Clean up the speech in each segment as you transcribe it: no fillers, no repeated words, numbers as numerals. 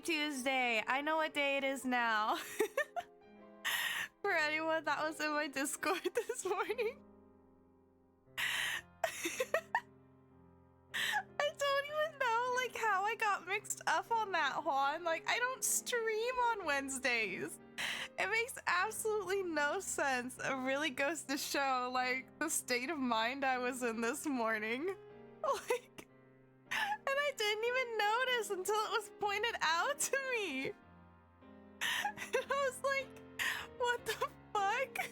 Tuesday. I know what day it is now. For anyone that was in my Discord this morning. I don't even know like how I got mixed up on that, Juan. Like, I don't stream on Wednesdays. It makes absolutely no sense. It really goes to show like the state of mind I was in this morning. Like, and I didn't even notice until it was pointed out to me. And I was like, what the fuck?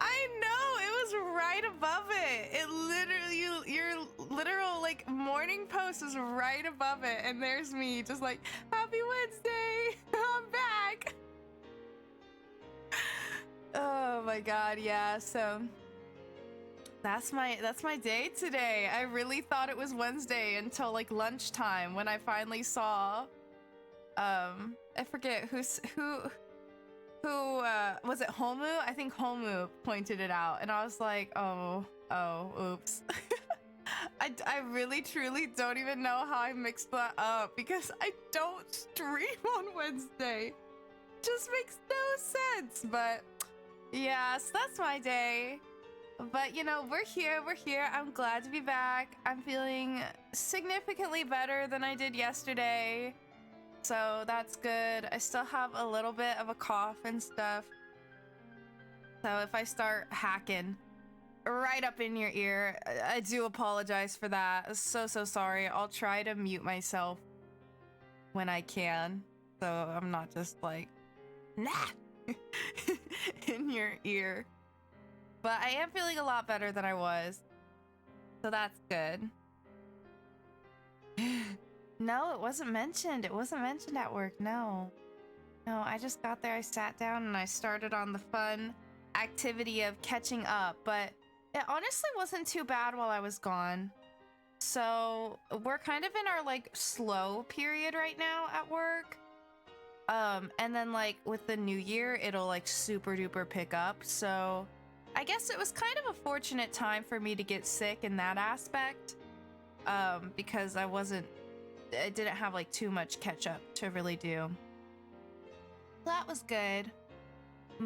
I know, it was right above it. It literally, your literal like morning post is right above it. And there's me just like, happy Wednesday, I'm back. Oh my God, yeah, so that's my day today. I really thought it was Wednesday until like lunchtime when I finally saw I forget who was it, Homu? I think Homu pointed it out and I was like, oh, oops. I really truly don't even know how I mixed that up because I don't stream on Wednesday. Just makes no sense, but yeah, so that's my day. But you know, we're here. I'm glad to be back. I'm feeling significantly better than I did yesterday. So that's good. I still have a little bit of a cough and stuff. So if I start hacking right up in your ear, I do apologize for that. So sorry. I'll try to mute myself when I can. So I'm not just like, nah, in your ear. But I am feeling a lot better than I was. So that's good. No, it wasn't mentioned. It wasn't mentioned at work. No, I just got there. I sat down and I started on the fun activity of catching up. But it honestly wasn't too bad while I was gone. So we're kind of in our like slow period right now at work. And then like with the new year, it'll like super duper pick up. So I guess it was kind of a fortunate time for me to get sick in that aspect, because I didn't have like too much catch up to really do. That was good,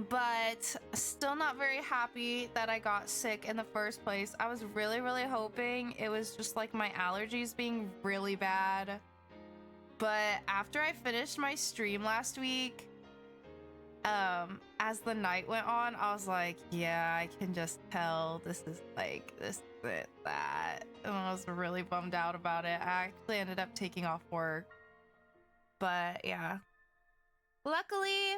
but still not very happy that I got sick in the first place. I was really hoping it was just like my allergies being really bad. But after I finished my stream last week, as the night went on, I was like, yeah, I can just tell this is like this, that. And I was really bummed out about it. I actually ended up taking off work. But yeah. Luckily,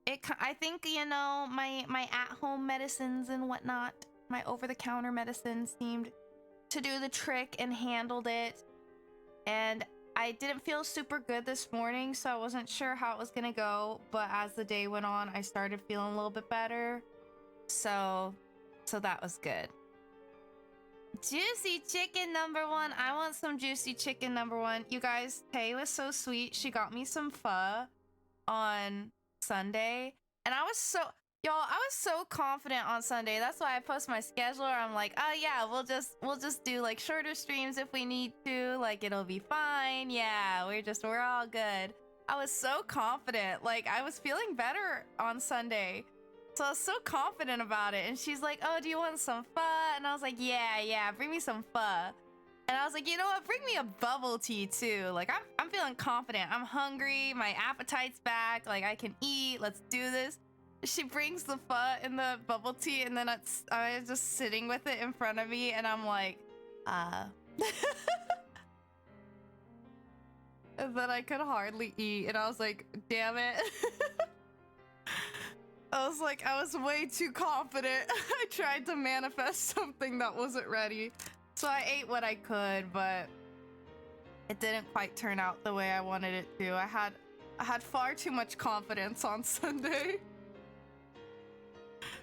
I think, you know, my at-home medicines and whatnot, my over-the-counter medicine seemed to do the trick and handled it. And I didn't feel super good this morning, so I wasn't sure how it was gonna go, but as the day went on, I started feeling a little bit better. So that was good. Juicy chicken #1. I want some juicy chicken #1. You guys, Tay was so sweet. She got me some pho on Sunday, and I was so confident on Sunday. That's why I post my scheduler. I'm like, oh yeah, we'll just do like shorter streams if we need to. Like, it'll be fine. Yeah, we're all good. I was so confident. Like, I was feeling better on Sunday, so I was so confident about it. And she's like, oh, do you want some pho? And I was like, yeah, bring me some pho. And I was like, you know what? Bring me a bubble tea too. Like, I'm feeling confident. I'm hungry. My appetite's back. Like, I can eat. Let's do this. She brings the pho and the bubble tea, and then I was just sitting with it in front of me, and I'm like, And then I could hardly eat, and I was like, damn it. I was like, I was way too confident. I tried to manifest something that wasn't ready. So I ate what I could, but it didn't quite turn out the way I wanted it to. I had far too much confidence on Sunday.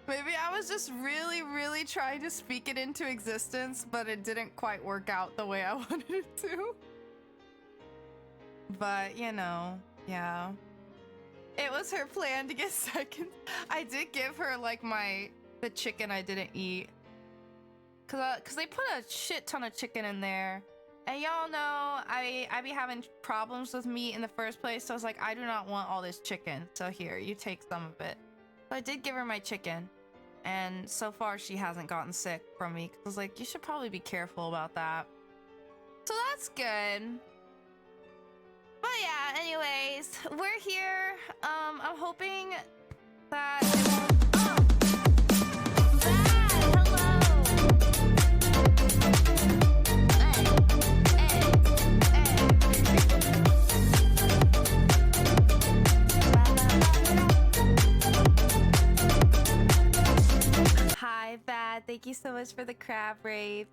Maybe I was just really trying to speak it into existence, but it didn't quite work out the way I wanted it to. But, you know, yeah. It was her plan to get second. I did give her, like, the chicken I didn't eat. Cause they put a shit ton of chicken in there. And y'all know I be having problems with meat in the first place, so I was like, I do not want all this chicken. So here, you take some of it. So I did give her my chicken, and so far she hasn't gotten sick from me. 'Cause I was like, you should probably be careful about that. So that's good. But yeah, anyways, we're here. I'm hoping that it won't. Hi, Bad. Thank you so much for the crab raid.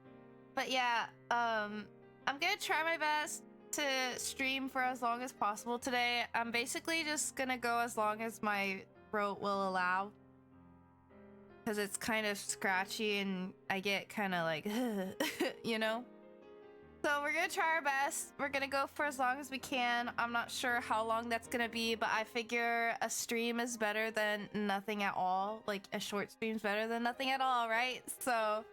But yeah, I'm gonna try my best to stream for as long as possible today. I'm basically just gonna go as long as my throat will allow, because it's kind of scratchy and I get kind of like, you know? So we're gonna try our best. We're gonna go for as long as we can. I'm not sure how long that's gonna be, but I figure a stream is better than nothing at all. Like, a short stream's better than nothing at all, right? So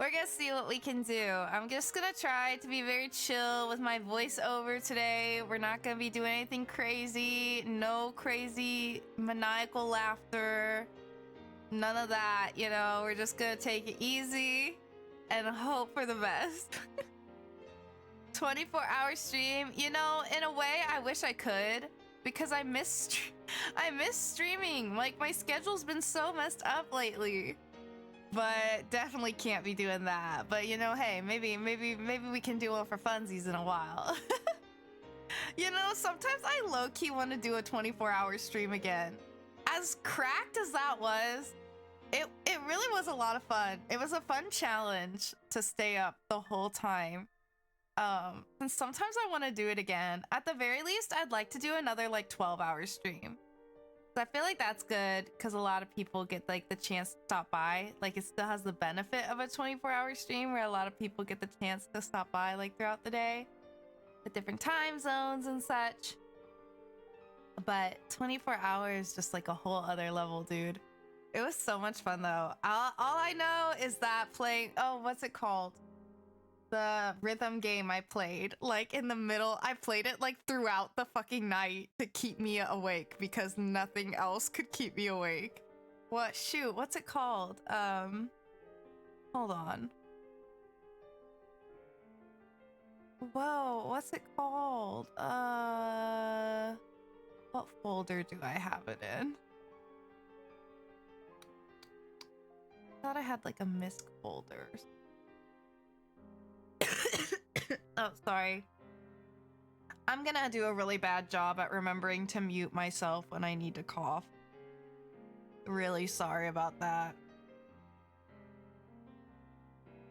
we're gonna see what we can do. I'm just gonna try to be very chill with my voiceover today. We're not gonna be doing anything crazy. No crazy maniacal laughter. None of that, you know? We're just gonna take it easy and hope for the best. 24-hour stream. You know, in a way, I wish I could, because I miss streaming. Like, my schedule's been so messed up lately. But definitely can't be doing that. But you know, hey, maybe we can do one for funsies in a while. You know, sometimes I low-key want to do a 24-hour stream again. As cracked as that was, it really was a lot of fun. It was a fun challenge to stay up the whole time. And sometimes I want to do it again. At the very least, I'd like to do another like 12-hour stream. I feel like that's good because a lot of people get like the chance to stop by. Like, it still has the benefit of a 24-hour stream where a lot of people get the chance to stop by like throughout the day at different time zones and such. But 24 hours, just like a whole other level, dude. It was so much fun though. All I know is that playing, oh, what's it called? The rhythm game I played, like in the middle, I played it like throughout the fucking night to keep me awake because nothing else could keep me awake. What? Shoot, what's it called? Hold on. Whoa, what's it called? What folder do I have it in? I thought I had like a misc folder. Oh, sorry. I'm gonna do a really bad job at remembering to mute myself when I need to cough. Really sorry about that.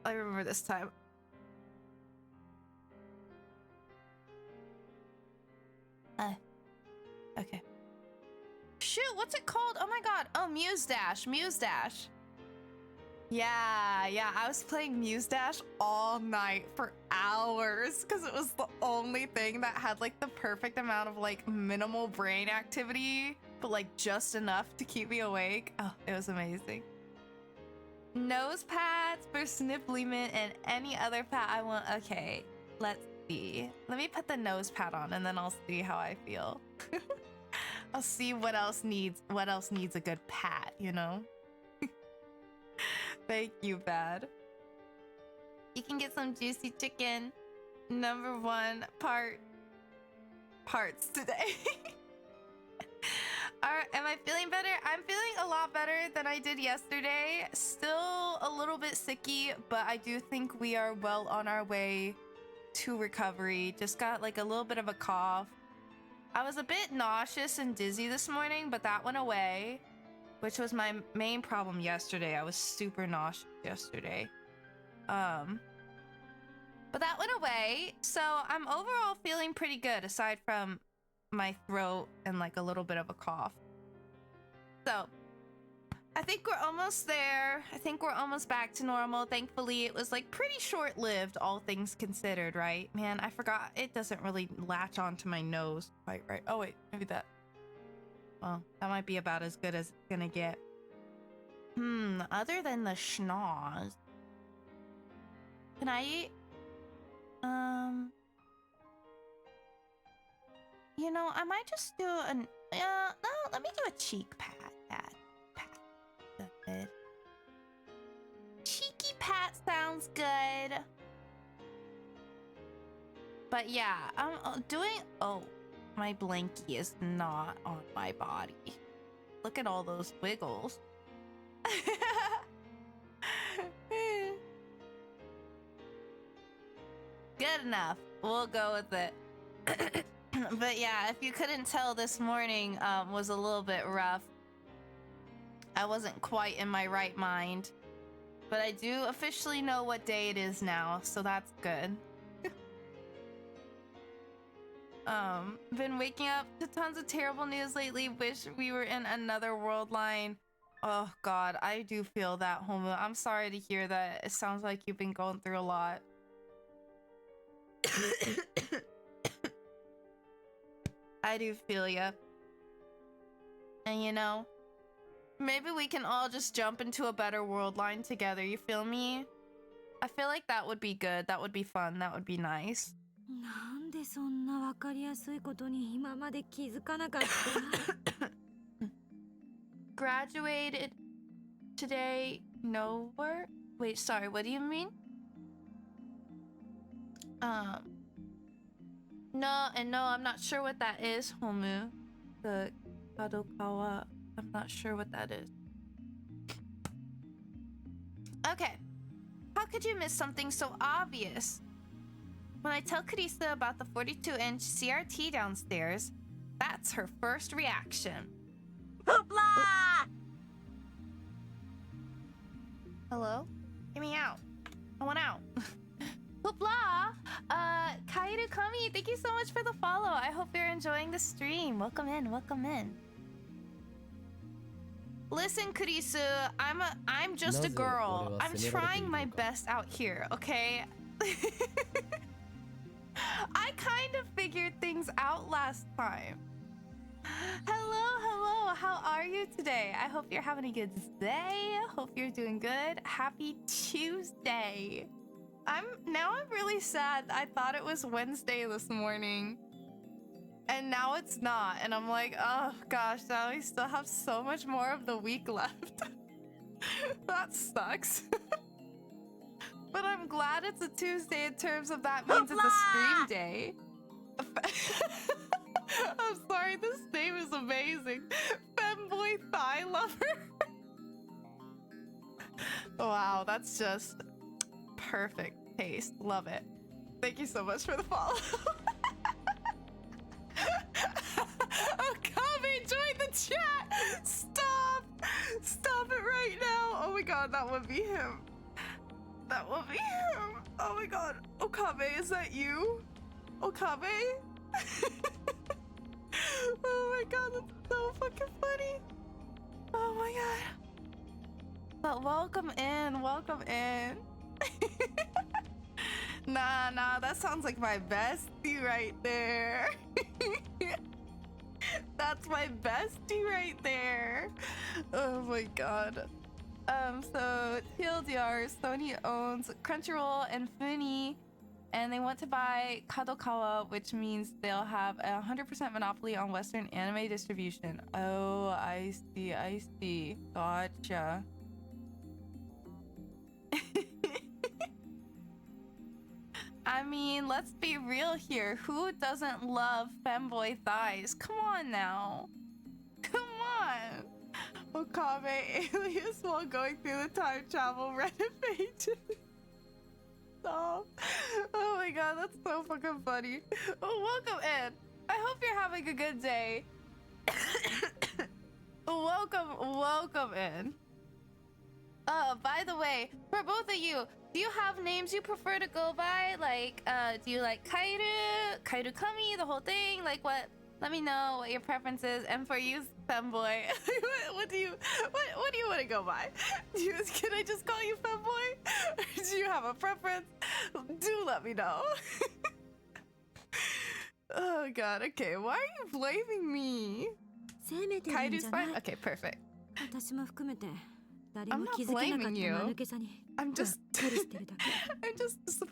I remember this time. Okay. Shoot, what's it called? Oh my god. Oh, Muse Dash. Muse Dash. Yeah, I was playing Muse Dash all night for hours because it was the only thing that had like the perfect amount of like minimal brain activity, but like just enough to keep me awake. Oh, it was amazing. Nose pads for sniffly mint and any other pad I want. Okay, let's see. Let me put the nose pad on and then I'll see how I feel. I'll see what else needs a good pat, you know? Thank you, Bad. You can get some juicy chicken. Number 1 parts today. Am I feeling better? I'm feeling a lot better than I did yesterday. Still a little bit sicky, but I do think we are well on our way to recovery. Just got like a little bit of a cough. I was a bit nauseous and dizzy this morning, but that went away, which was my main problem yesterday. I was super nauseous yesterday. But that went away, so I'm overall feeling pretty good aside from my throat and like a little bit of a cough. So I think we're almost there. I think we're almost back to normal. Thankfully, it was like pretty short-lived, all things considered, right? Man, I forgot it doesn't really latch onto my nose quite right. Oh wait, maybe that. Well, that might be about as good as it's gonna get. Other than the schnoz, can I You know, I might just do an... no, let me do a cheek pat. Good. Cheeky pat sounds good. But yeah, I'm doing... Oh, my blankie is not on my body. Look at all those wiggles. Good enough. We'll go with it. But yeah, if you couldn't tell, this morning was a little bit rough. I wasn't quite in my right mind. But I do officially know what day it is now, so that's good. Been waking up to tons of terrible news lately. Wish we were in another world line. Oh god, I do feel that, Homo. I'm sorry to hear that. It sounds like you've been going through a lot. I do feel ya. And you know, maybe we can all just jump into a better world line together, you feel me? I feel like that would be good, that would be fun, that would be nice. なんでそんなわかりやすいことに今まで気づかなかった Graduated today, nowhere? Wait, sorry, what do you mean? No, I'm not sure what that is, Homu. The Kadokawa, I'm not sure what that is. Okay. How could you miss something so obvious? When I tell Karisa about the 42-inch CRT downstairs, that's her first reaction. Hoopla! Hello? Get me out. I want out. Hoopla! Kairu Kami, thank you so much for the follow. I hope you're enjoying the stream. Welcome in, welcome in. Listen, Kurisu, I'm just a girl. I'm trying my best out here, okay? I kind of figured things out last time. Hello, how are you today? I hope you're having a good day. Hope you're doing good. Happy Tuesday. I'm really sad. I thought it was Wednesday this morning. And now it's not. And I'm like, oh gosh, now we still have so much more of the week left. That sucks. But I'm glad it's a Tuesday in terms of that means it's a stream day. I'm sorry, this name is amazing. Femboy Thigh Lover. Wow, that's just perfect taste. Love it. Thank you so much for the follow. Oh, Kame, join the chat. Stop it right now. Oh my god, that would be him. That will be him. Oh my god. Okabe, is that you? Okabe? Oh my god, that's so fucking funny. Oh my god. But welcome in, welcome in. Nah, that sounds like my bestie right there. That's my bestie right there. Oh my god. So TLDR, Sony owns Crunchyroll and Funny, and they want to buy Kadokawa, which means they'll have a 100% monopoly on Western anime distribution. Oh, I see. Gotcha. I mean, let's be real here. Who doesn't love femboy thighs? Come on now. Come on. Okabe alias while going through the time travel Reddit pages. Stop. Oh my god, that's so fucking funny. Oh, welcome in. I hope you're having a good day. Welcome in. By the way, for both of you, do you have names you prefer to go by? Like, do you like Kairu Kami, the whole thing? Like what? Let me know what your preference is. And for you, femboy, what do you want to go by? Can I just call you femboy? Or do you have a preference? Do let me know. Oh god, okay. Why are you blaming me? Kairu's fine? Okay, perfect. I'm not blaming you. I'm just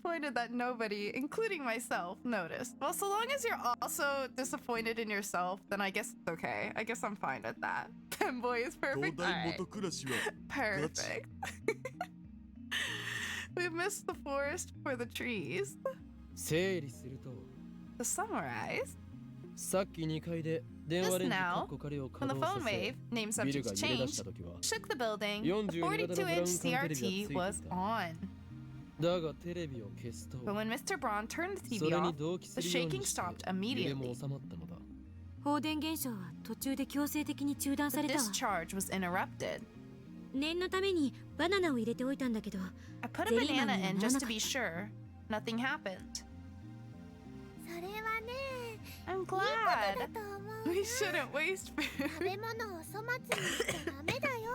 disappointed that nobody, including myself, noticed. Well, so long as you're also disappointed in yourself, then I guess it's okay. I guess I'm fine with that. Femboy is perfect. All right. Perfect. We missed the forest for the trees. 整理すると To summarize, さっき2階で電話レンジカッコ仮を when 稼 the 働 phone させ wave, name ビル subject が to 揺れ出 change, した時は shook the building. The 42 42-inch CRT 型のブラウン管テレビがついていた。 was on. だがテレビを消すと But when Mr. Braun turned the そ TV れに off, 同期 the するよう shaking にして stopped 揺れ immediately. も収まったのだ。放電現象は途中で強制的に中断 The されたわ。 discharge was interrupted. 念のためにバナナを入れておいたんだけど、 I put a ゼリーマン banana には in なら just な to か be った。 sure. Nothing happened. それはね、 I'm いいこと glad. だと思う We な。 shouldn't waste 食 food. べ物を粗末にしちゃダメだよ。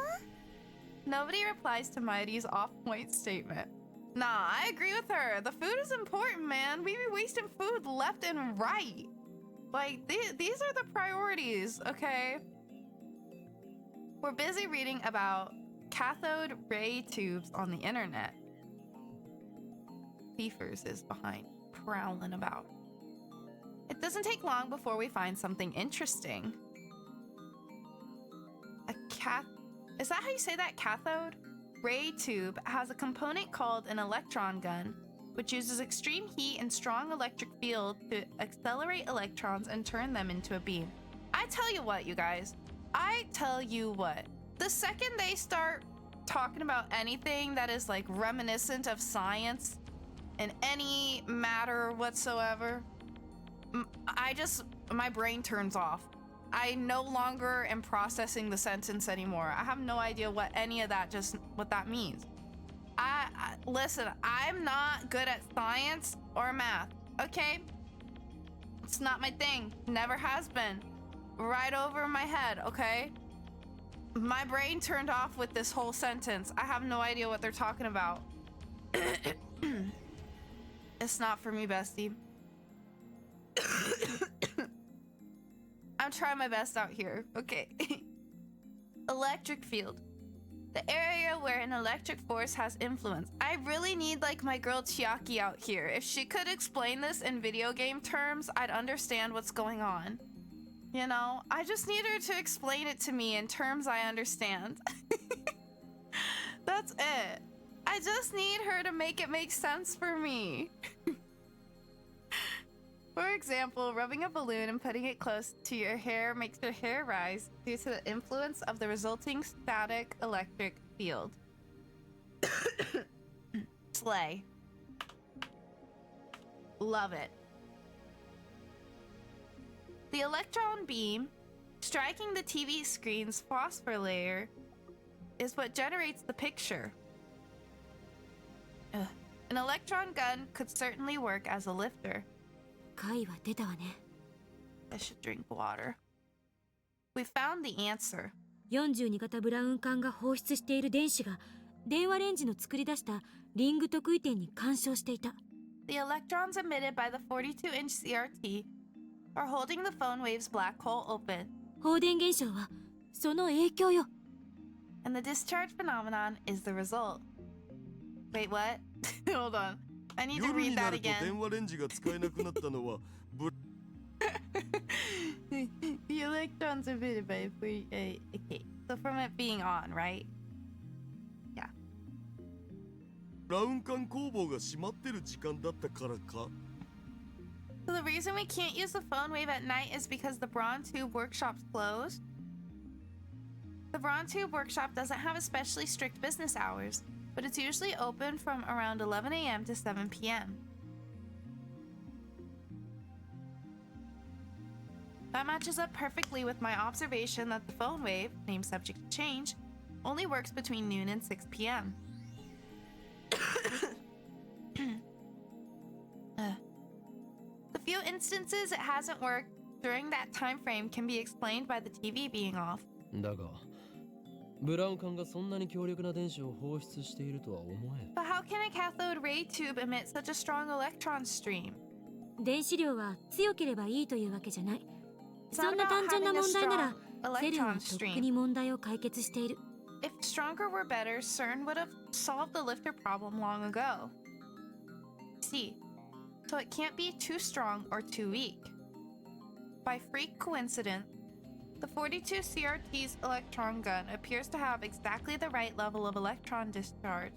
Nobody replies to Mighty's off-point statement. Nah, I agree with her. The food is important, man. We be wasting food left and right. Like, these are the priorities, okay? We're busy reading about cathode ray tubes on the internet. Beefers is behind, prowling about. It doesn't take long before we find something interesting. Is that how you say that? Cathode ray tube has a component called an electron gun, which uses extreme heat and strong electric field to accelerate electrons and turn them into a beam. I tell you what, you guys. I tell you what. The second they start talking about anything that is like reminiscent of science in any matter whatsoever, my brain turns off. I no longer am processing the sentence anymore. I have no idea what any of that what that means. Listen, I'm not good at science or math, okay? It's not my thing. Never has been. Right over my head, okay? My brain turned off with this whole sentence. I have no idea what they're talking about. It's not for me, bestie. I'm trying my best out here, okay? Electric field. The area where an electric force has influence. I really need like my girl Chiaki out here. If she could explain this in video game terms, I'd understand what's going on. You know, I just need her to explain it to me in terms I understand. That's it. I just need her to make it make sense for me. For example, rubbing a balloon and putting it close to your hair makes your hair rise due to the influence of the resulting static electric field. Slay. Love it. The electron beam striking the TV screen's phosphor layer is what generates the picture. Ugh. An electron gun could certainly work as a lifter. 解は出たわね。 I should drink water. We found the answer. 42型ブラウン管が放出している電子が電話レンジの作り出したリング特異点に干渉していた。 The electrons emitted by the 42-inch CRT are holding the phone wave's black hole open. 放電現象はその影響よ。 And the discharge phenomenon is the result. Wait, what? Hold on. I need to 夜 read にな that ると again. 電話レンジが使えなくなったのは The electrons emitted by okay. So from it being on, right? Yeah. ブラウン管工房が閉まってる時間だったからか So the reason we can't use the phone wave at night is because the Braun Tube workshop's closed. The Braun Tube workshop doesn't have especially strict business hours, but it's usually open from around 11 a.m. to 7 p.m. That matches up perfectly with my observation that the phone wave, named subject to change, only works between noon and 6 p.m. The few instances it hasn't worked during that time frame can be explained by the TV being off. だがブラウン管がそんなに強力な電子を放出しているとは思えん。 But how can a cathode ray tube emit such a strong electron stream? 電子量は強ければいいというわけじじゃない。 It's そ not んな about 単純な having a 問題なら strong セルは electron とっく stream. に問題を解決している。 If stronger were better, CERN would have solved the lifter problem long ago. see, so it can't be too strong or too weak. By freak coincidence, the 42 CRT's electron gun appears to have exactly the right level of electron discharge.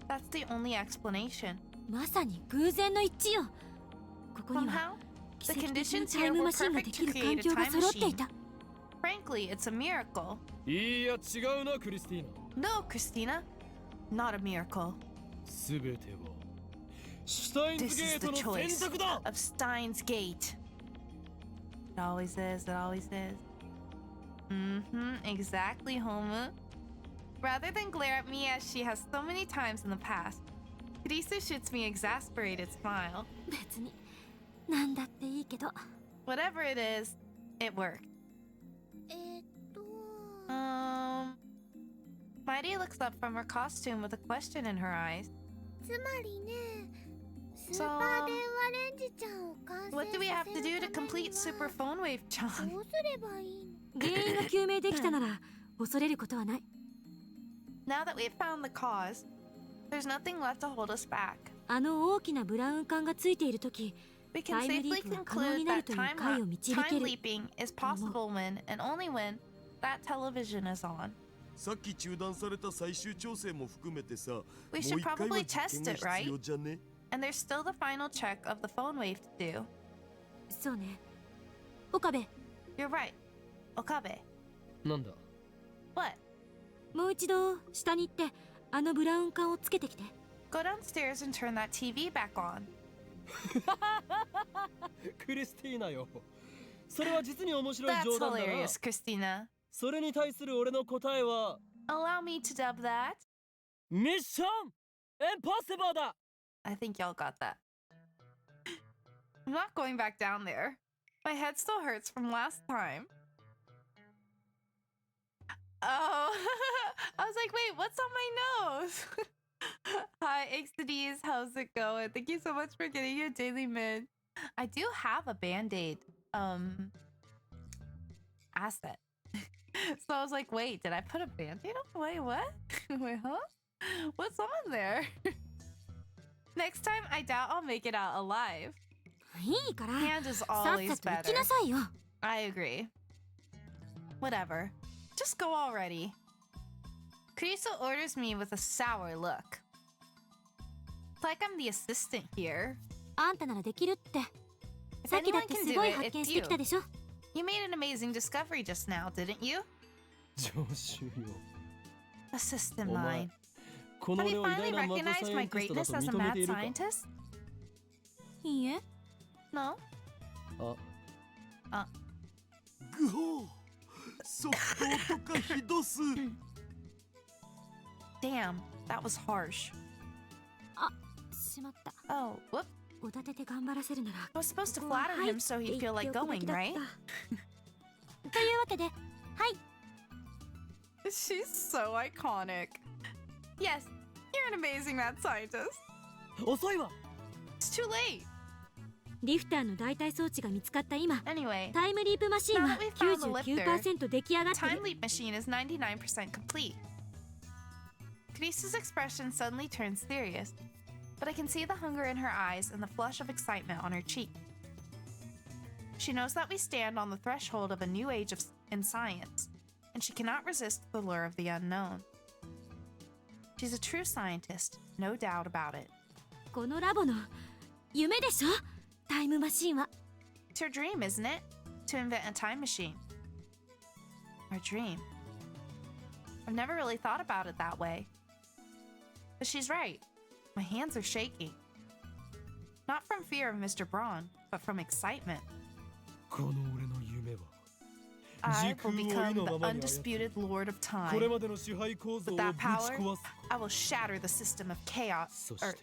That's the only explanation. まさに偶然の一致よ。ここには Somehow, the 奇跡的に conditions タ here イム were マシンが perfect で to きる環 create a 境が time 揃ってい machine. た。 Frankly, it's a miracle. いや違うなクリスティーナ。 No, Christina, not a miracle. すべてはシュタイン This ズゲ is ー the トの選 choice 択だ。 of Steins Gate. It always is, it always is. Exactly, Homu. Rather than glare at me as she has so many times in the past, Kirisu shoots me an exasperated smile. 別になんだっていいけど。 Whatever it is, it worked. えっと Mighty looks up from her costume with a question in her eyes. つまりね、スーパー電話レンジちゃんを完成 What do we have さ to せ do る to ため complete に Super は Phone Wave, ど Chan? うすればいいの？原因が究明できたなら恐れることはない。 Now that we've found the cause, there's nothing left to hold us back. あの大きなブラウン管がついているとき、 We can Time safely leapは可能に conclude なる that という解を導け time る。 leaping is possible when and only when that television is on. さっき中断された最終調整も含めてさ、もう We 一 should 回は probably 実験 test が it, 必要 right? じゃね？ And there's still the final check of the phone wave to do. そうね。岡部、 You're right. Okabe. なんだ。 What? もう一度下に行ってあのブラウン管をつけてきて。 Go downstairs and turn that TV back on. クリスティーナよ。それは実に面白い That's 冗談だな。 hilarious, Christina. それに対する俺の答えは Allow me to dub that. ミッションエンポッシブルだ。 I think y'all got that. I'm not going back down there. My head still hurts from last time. Oh, I was like, wait, what's on my nose? Hi, Ixtades, how's it going? Thank you so much for getting your daily mid. I do have a band-aid asset. So I was like, wait, did I put a band-aid on? Wait, what? Wait, huh? What's on there? Next time, I doubt I'll make it out alive. いいから、 Hand is さっ always さと行 better. きなさいよ。 I agree. Whatever. Just go already. Kurisu orders me with a sour look. Like I'm the assistant here. あんたならできるって。 If さっきだっ anyone て can す do ごい it, 発 it's 見して you. きたでしょ。 You made an amazing discovery just now, didn't you? 常習よ。 Assistant お前 mine. この Have 俺 you を偉大 finally なマッド recognized サイエ my ンティストだ greatness と as a 認め mad ているか。 scientist? いいえ。 No? あ、ぐほー、即答とかひどす。 Damn, that was harsh. しまった。 Oh, whoop. おだてて頑張らせるなら。 I was supposed to ここは flatter はい him so って he'd 言 feel って like おくべ going, きだっ right? た。というわけで、はい。 She's so iconic. Yes, you're an amazing mad scientist. 遅いわ。 It's too late. リフターの代替装置が見つかった今、 Anyway, タイムリープマシンは Now that we've found the lifter, 99% 出来上がって time る。 leap machine is 99% complete. Krisa's expression suddenly turns serious, but I can see the hunger in her eyes and the flush of excitement on her cheek. She knows that we stand on the threshold of a new age in science, and she cannot resist the lure of the unknown. She's a true scientist, no doubt about it. このラボの夢でしょ、タイムマシンは。 It's her dream, isn't it? To invent a time machine. Our dream. I've never really thought about it that way. But she's right. My hands are shaking. Not from fear of Mr. Braun, but from excitement. この俺の夢は I 時 will 空を意 become の the ままに操 undisputed Lord of これ Time. までの支配構造を With ぶ that ち power, 壊す。 I will shatter the system of chaos. そし Or て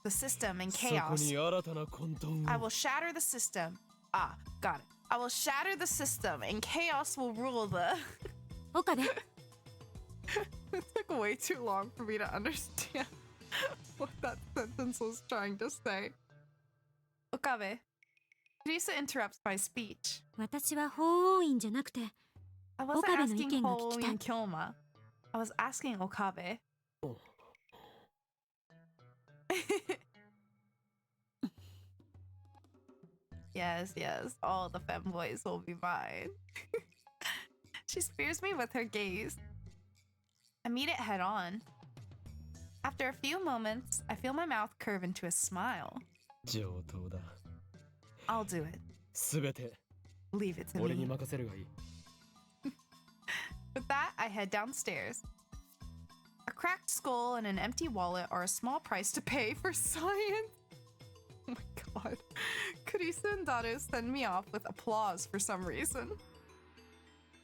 the system in そこ chaos. に新たな混沌 I を will shatter the system. Ah, got it. I will shatter the system and chaos will rule the. 岡部、 It took way too long for me to understand what that sentence was trying to say. Okabe. Teresa interrupts my speech. 私は法王院じゃなくて、 I wasn't Okabe の意 asking 見が聞きたい。 Hoin Kyoma. I was asking Okabe. お I was asking Okabe. お Okabe. Yes, yes, all the femboys will be mine. She spears me with her gaze. I meet it head on. After a few moments, I feel my mouth curve into a smile. 上等だ。 I'll do it. すべて Leave it to 俺に me. 任せるがいい。 With that, I head downstairs. A cracked skull and an empty wallet are a small price to pay for science. Oh my god. Kurisa and Daru send me off with applause for some reason.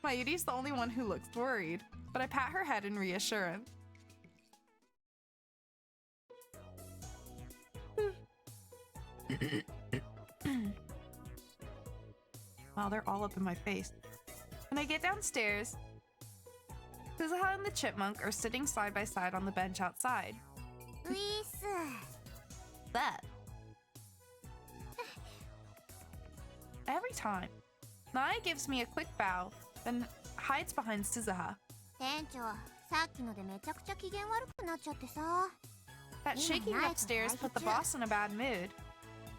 Mayuri's the only one who looks worried, but I pat her head in reassurance. Wow, they're all up in my face. When I get downstairs, Suzuha and the chipmunk are sitting side by side on the bench outside. ウィス That. Every time. Nai gives me a quick bow, then hides behind Suzuha. 店長さっきのでめちゃくちゃ機嫌悪くなっちゃってさ That shaking upstairs put the boss in a bad mood.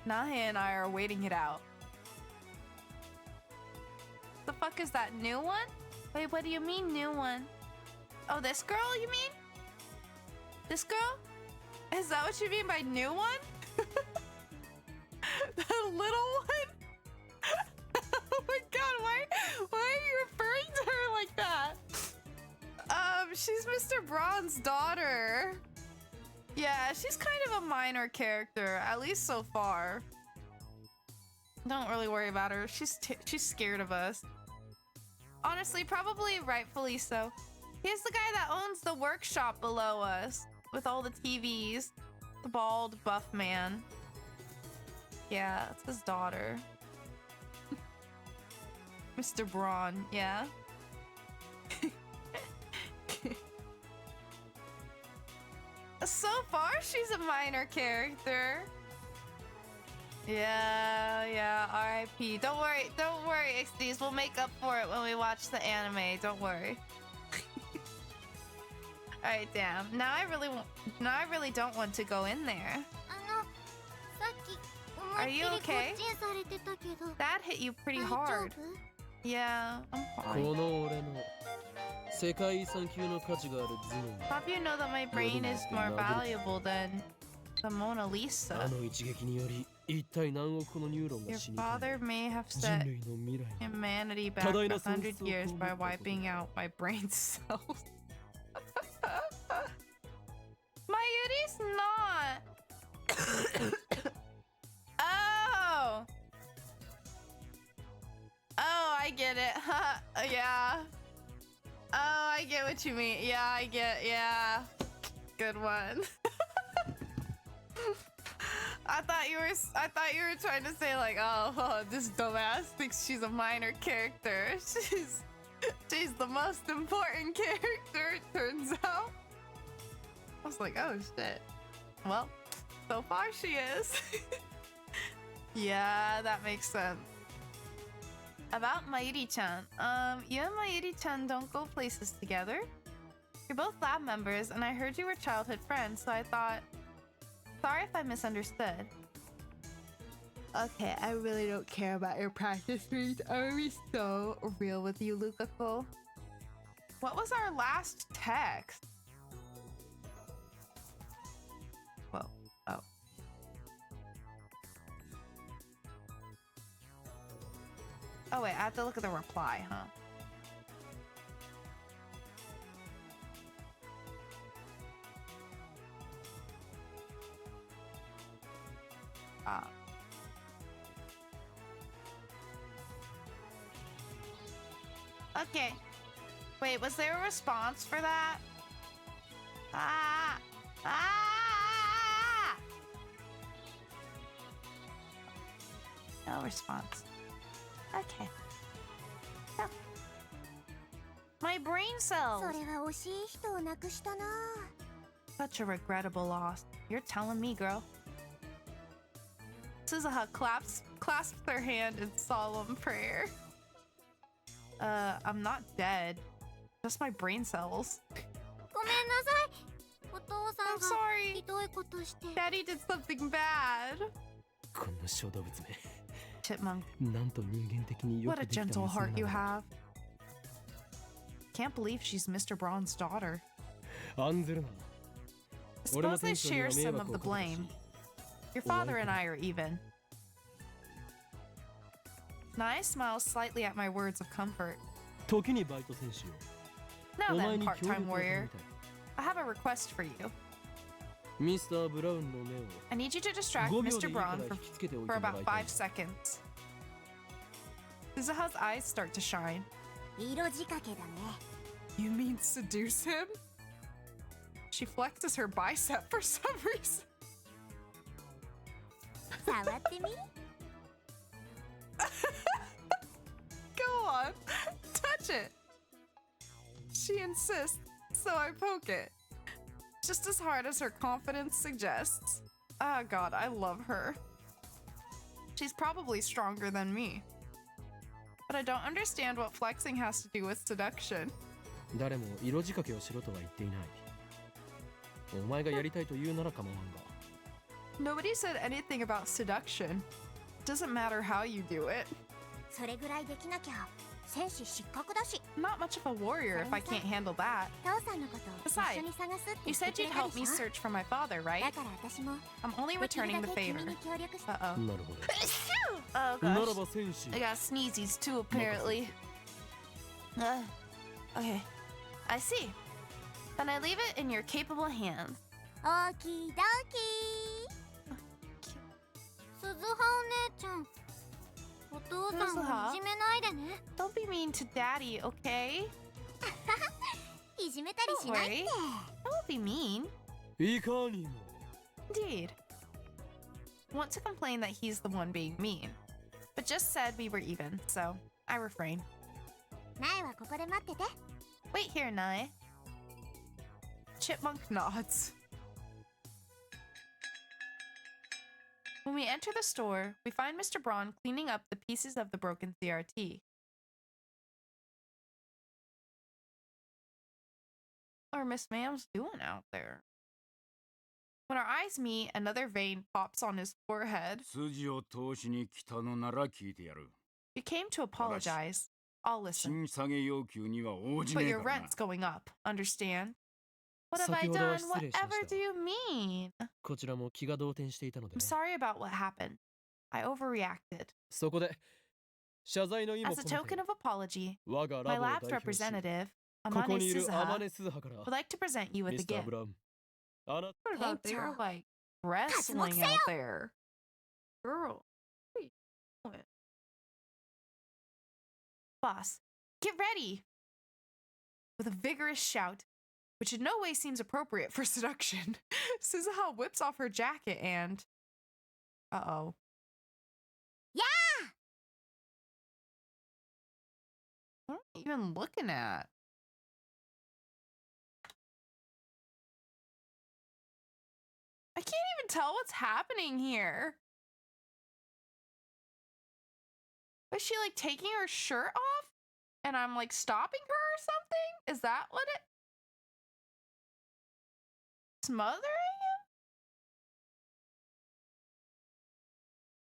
Nahe and I are waiting it out. The fuck is that new one? Wait, what do you mean new one? Oh, this girl, you mean? This girl? Is that what you mean by new one? The little one? Oh my god, why are you referring to her like that? She's Mr. Braun's daughter. Yeah, she's kind of a minor character, at least so far. Don't really worry about her. She's scared of us. Honestly, probably rightfully so. He's the guy that owns the workshop below us with all the TVs. The bald, buff man. Yeah, it's his daughter. Mr. Braun, yeah? So far, she's a minor character. Yeah, RIP. Don't worry, XDs. We'll make up for it when we watch the anime. Don't worry. Alright, damn. Now I really don't want to go in there. あのさっき思 Are いっき you りこ okay? っちされてたけど That hit you pretty 大丈 hard. 夫 Yeah, I'm こ fine. の俺の世界遺産級の価値がある頭脳 Hope you know that my brain is more valuable than the Mona Lisa. あの一撃により一体何億個のニューロンが Your 死に絶え father may have 人 set 類の未来 humanity back 多大な損 100失を years 被った by こと wiping out my brain cells. Mayuri's not. Oh. Oh, I get it. Yeah. Oh, I get what you mean. Yeah, yeah. Good one. I thought you were trying to say like, oh, this dumbass thinks she's a minor character. She's the most important character, it turns out. I was like, oh shit. Well, so far she is. Yeah, that makes sense. About Mayuri-chan. You and Mayuri-chan don't go places together. You're both lab members, and I heard you were childhood friends, so I thought... Sorry if I misunderstood. Okay, I really don't care about your practice reads. I'm gonna be so real with you, Lukaku. What was our last text? Whoa. Oh. Oh wait, I have to look at the reply, huh? Ah. Okay. Wait, was there a response for that? Ah! Ah! No response. Okay. No. My brain cells! それは惜しい人を亡くしたな Such a regrettable loss. You're telling me, girl. Suzuha clasps her hand in solemn prayer. I'm not dead. Just my brain cells. ごめんなさいお父さん I'm が sorry. ひどいことして Daddy did something bad. こんな小動物 Chipmunk, めなんと人間的によ what く a できた gentle 娘 heart you なのだ have. Can't believe she's Mr. Braun's daughter. 案ずるな俺も Suppose I 店長に share は迷 some 惑 of を the かけた blame. し Your father and I are even. Nai smiles slightly at my words of comfort. 時にバイト選手よ Now お前 then, に協力を part-time 頼み warrior, たい I have a request for you. ミスター・ブラウンの目を I need you to distract 5秒で Mr. いいから Braun 引 for, きつけておいて for もら about いたい 5 seconds. Suzuha's eyes start to shine. 色仕掛けだね You mean seduce him? She flexes her bicep for some reason. 触ってみ Go on, touch it. She insists, so I poke it. Just as hard as her confidence suggests. Ah, God, I love her. She's probably stronger than me. But I don't understand what flexing has to do with seduction. 誰も色仕掛けをしろとは言っていないお前がやりたいと言うなら構わんが Nobody said anything about seduction. Doesn't matter how you do it. それぐらいできなきゃ戦士失格だし I'm not much of a warrior if I can't handle that. 父さんのことを一緒に探すって You 言って said くれ you'd た help で me しょ search for my father, だ right? から私も I'm only できる returning だ the け favor. 君に協力して Uh-oh. なるほど Oh なら gosh. ば戦士 I got sneezies too, apparently. Okay. I see. Then I leave it in your capable hands. オーキードーキー鈴葉お姉ちゃんお父さんをいじめないでね Don't be mean to Daddy, okay? いじめたり Don't しないって worry. Don't be mean. いかにも Indeed. Want to complain that he's the one being mean, but just said we were even, so I refrain. 苗はここで待ってて Wait here, Nai. Chipmunk nods. When we enter the store, we find Mr. Braun cleaning up the pieces of the broken CRT. What are Miss Ma'ams doing out there? When our eyes meet, another vein pops on his forehead. 筋を通しに来たのなら聞いてやる。 You came to apologize. I'll listen. 賃下げ要求には応じ But ねえ your からな rent's。going up, understand? What have I 先ほどは done? 失礼しました Whatever do you mean? こちらも気が動転していたので I'm sorry about what happened. I overreacted. そこで謝罪の意も As a 込め token て of apology, 我が my ラボを lab's 代表し representative, ここ Amane にいるアマ Suzuha, ネ鈴葉から would like to present you with ミ a スター gift. ブラウンあな What about they Hey, were like wrestling Katsumoku-san. out there? Girl, what are you doing? Boss, get ready! With a vigorous shout, which in no way seems appropriate for seduction, Suzuha whips off her jacket and... Uh-oh. Yeah! What are you even looking at? I can't even tell what's happening here. Is she like taking her shirt off and I'm like stopping her or something? Is that what it? Smothering him?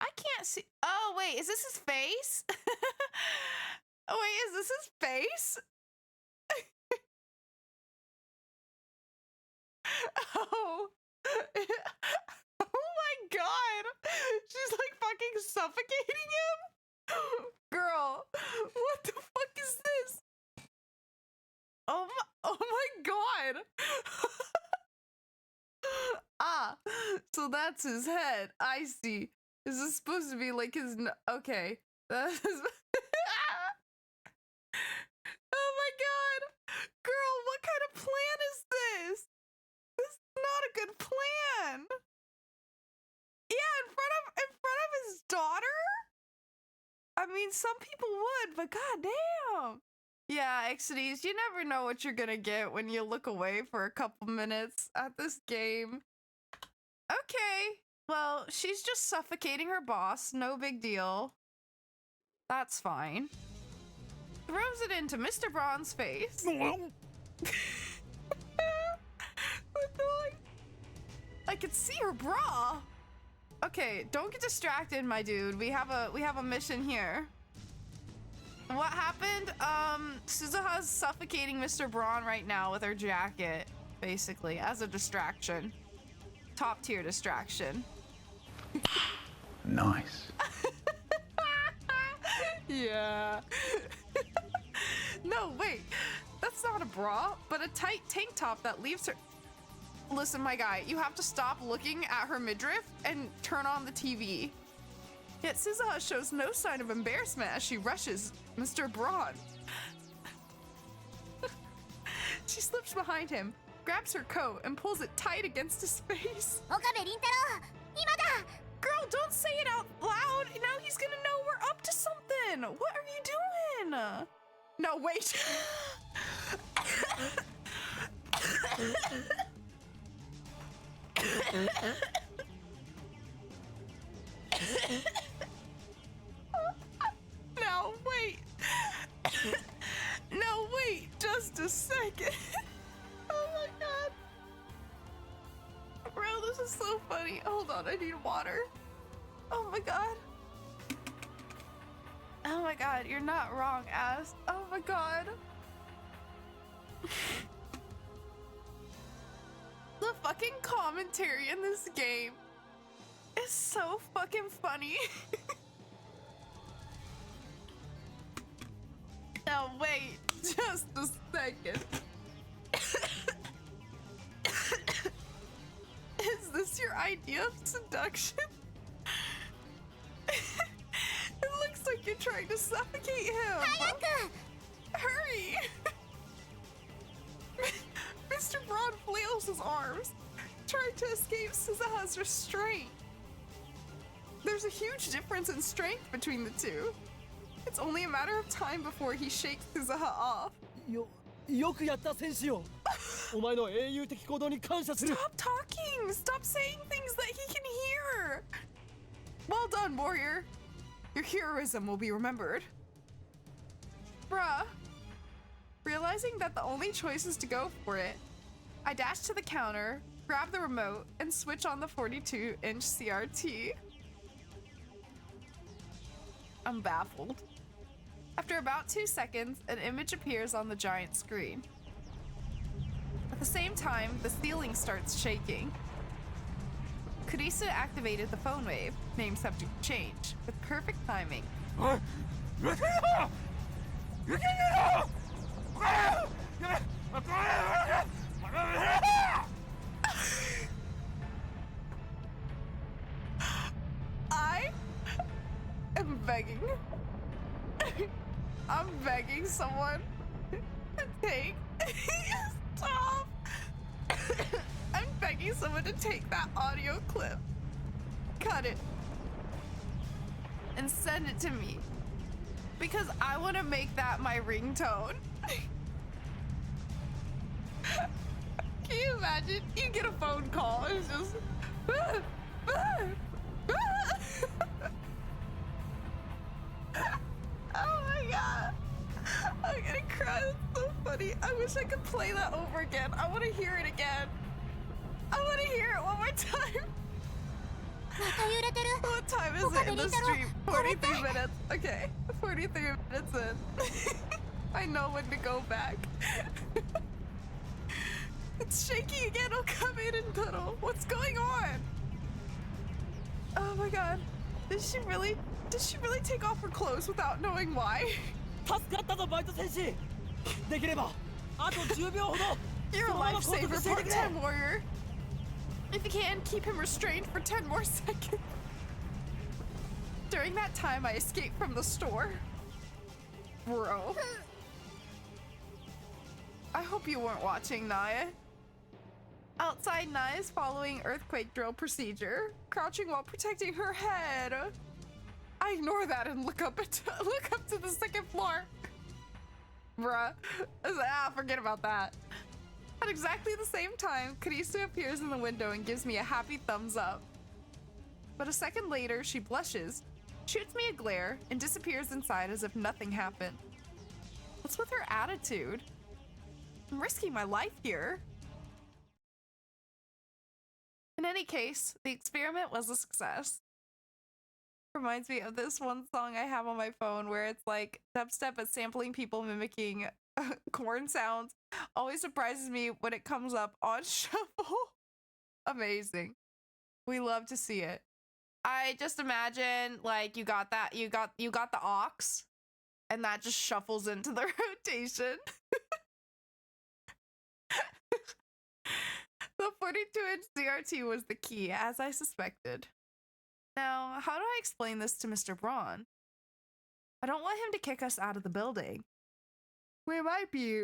I can't see. Oh, wait, is this his face? Oh, wait, is this his face? Oh. Oh my god. She's like fucking suffocating him. Girl, what the fuck is this? Oh my god. Ah, so that's his head. I see. Is this supposed to be like his okay. That is Oh my god. Girl, what kind of plan is this? This is not a good plan. Yeah, in front of his daughter? I mean, some people would, but goddamn. Yeah, Exides, you never know what you're gonna get when you look away for a couple minutes at this game. Okay, well, she's just suffocating her boss. No big deal. That's fine. Throws it into Mr. Braun's face. What the I could see her bra. Okay, don't get distracted, my dude. We have a mission here. What happened? Suzuha's suffocating Mr. Braun right now with her jacket, basically, as a distraction. Top tier distraction. Nice. Yeah. No, wait. That's not a bra, but a tight tank top that leaves her. Listen, my guy, you have to stop looking at her midriff and turn on the TV. Yet Suzuha shows no sign of embarrassment as she rushes Mr. Braun. She slips behind him, grabs her coat, and pulls it tight against his face. Okabe Rintaro, ima da! Girl, don't say it out loud. Now he's gonna know we're up to something. What are you doing? No, wait. No, wait. No, wait. Just a second. Oh my god. Bro, this is so funny. Hold on, I need water. Oh my god. Oh my god, you're not wrong, ass. Oh my god. The fucking commentary in this game is so fucking funny. Now wait, just a second. Is this your idea of seduction? It looks like you're trying to suffocate him. Hayaku! Hurry! Mr. Braun flails his arms, trying to escape Suzuha's restraint. There's a huge difference in strength between the two. It's only a matter of time before he shakes Suzuha off. よくやった戦士よお前の英雄的行動に感謝する Stop talking! Stop saying things that he can hear! Well done, warrior. Your heroism will be remembered. Bruh. Realizing that the only choice is to go for it, I dash to the counter, grab the remote, and switch on the 42-inch CRT. I'm baffled. After about 2 seconds, an image appears on the giant screen. At the same time, the ceiling starts shaking. Kurisa activated the phone wave, name subject change, with perfect timing. I am begging. I'm begging someone to take. Stop. I'm begging someone to take that audio clip, cut it, and send it to me. Because I want to make that my ringtone. Can you imagine? You get a phone call and it's just. Oh my god. I'm gonna cry. It's so funny. I wish I could play that over again. I want to hear it again. I want to hear it one more time. What time is it in the stream? 43 minutes. Okay, 43 minutes in. I know when to go back. It's shaky again. I'll come in and tunnel. What's going on? Oh my god. Did she really take off her clothes without knowing why? 助かったぞバイト戦士できればあと10秒ほど You're a そのまま拘 lifesaver, 束していてくれ part-time warrior. If you can, keep him restrained for 10 more seconds. During that time, I escaped from the store. Bro. I hope you weren't watching, Naya. Outside, Naya is following earthquake drill procedure, crouching while protecting her head. I ignore that and look up to the second floor. Bruh. Forget about that. At exactly the same time, Kurisa appears in the window and gives me a happy thumbs up. But a second later, she blushes, shoots me a glare, and disappears inside as if nothing happened. What's with her attitude? I'm risking my life here. In any case, the experiment was a success. Reminds me of this one song I have on my phone where it's like dubstep but sampling people mimicking corn sounds. Always surprises me when it comes up on shuffle. Amazing. We love to see it. I just imagine like you got the aux and that just shuffles into the rotation. The 42-inch CRT was the key, as I suspected. Now, how do I explain this to Mr. Braun? I don't want him to kick us out of the building. We might be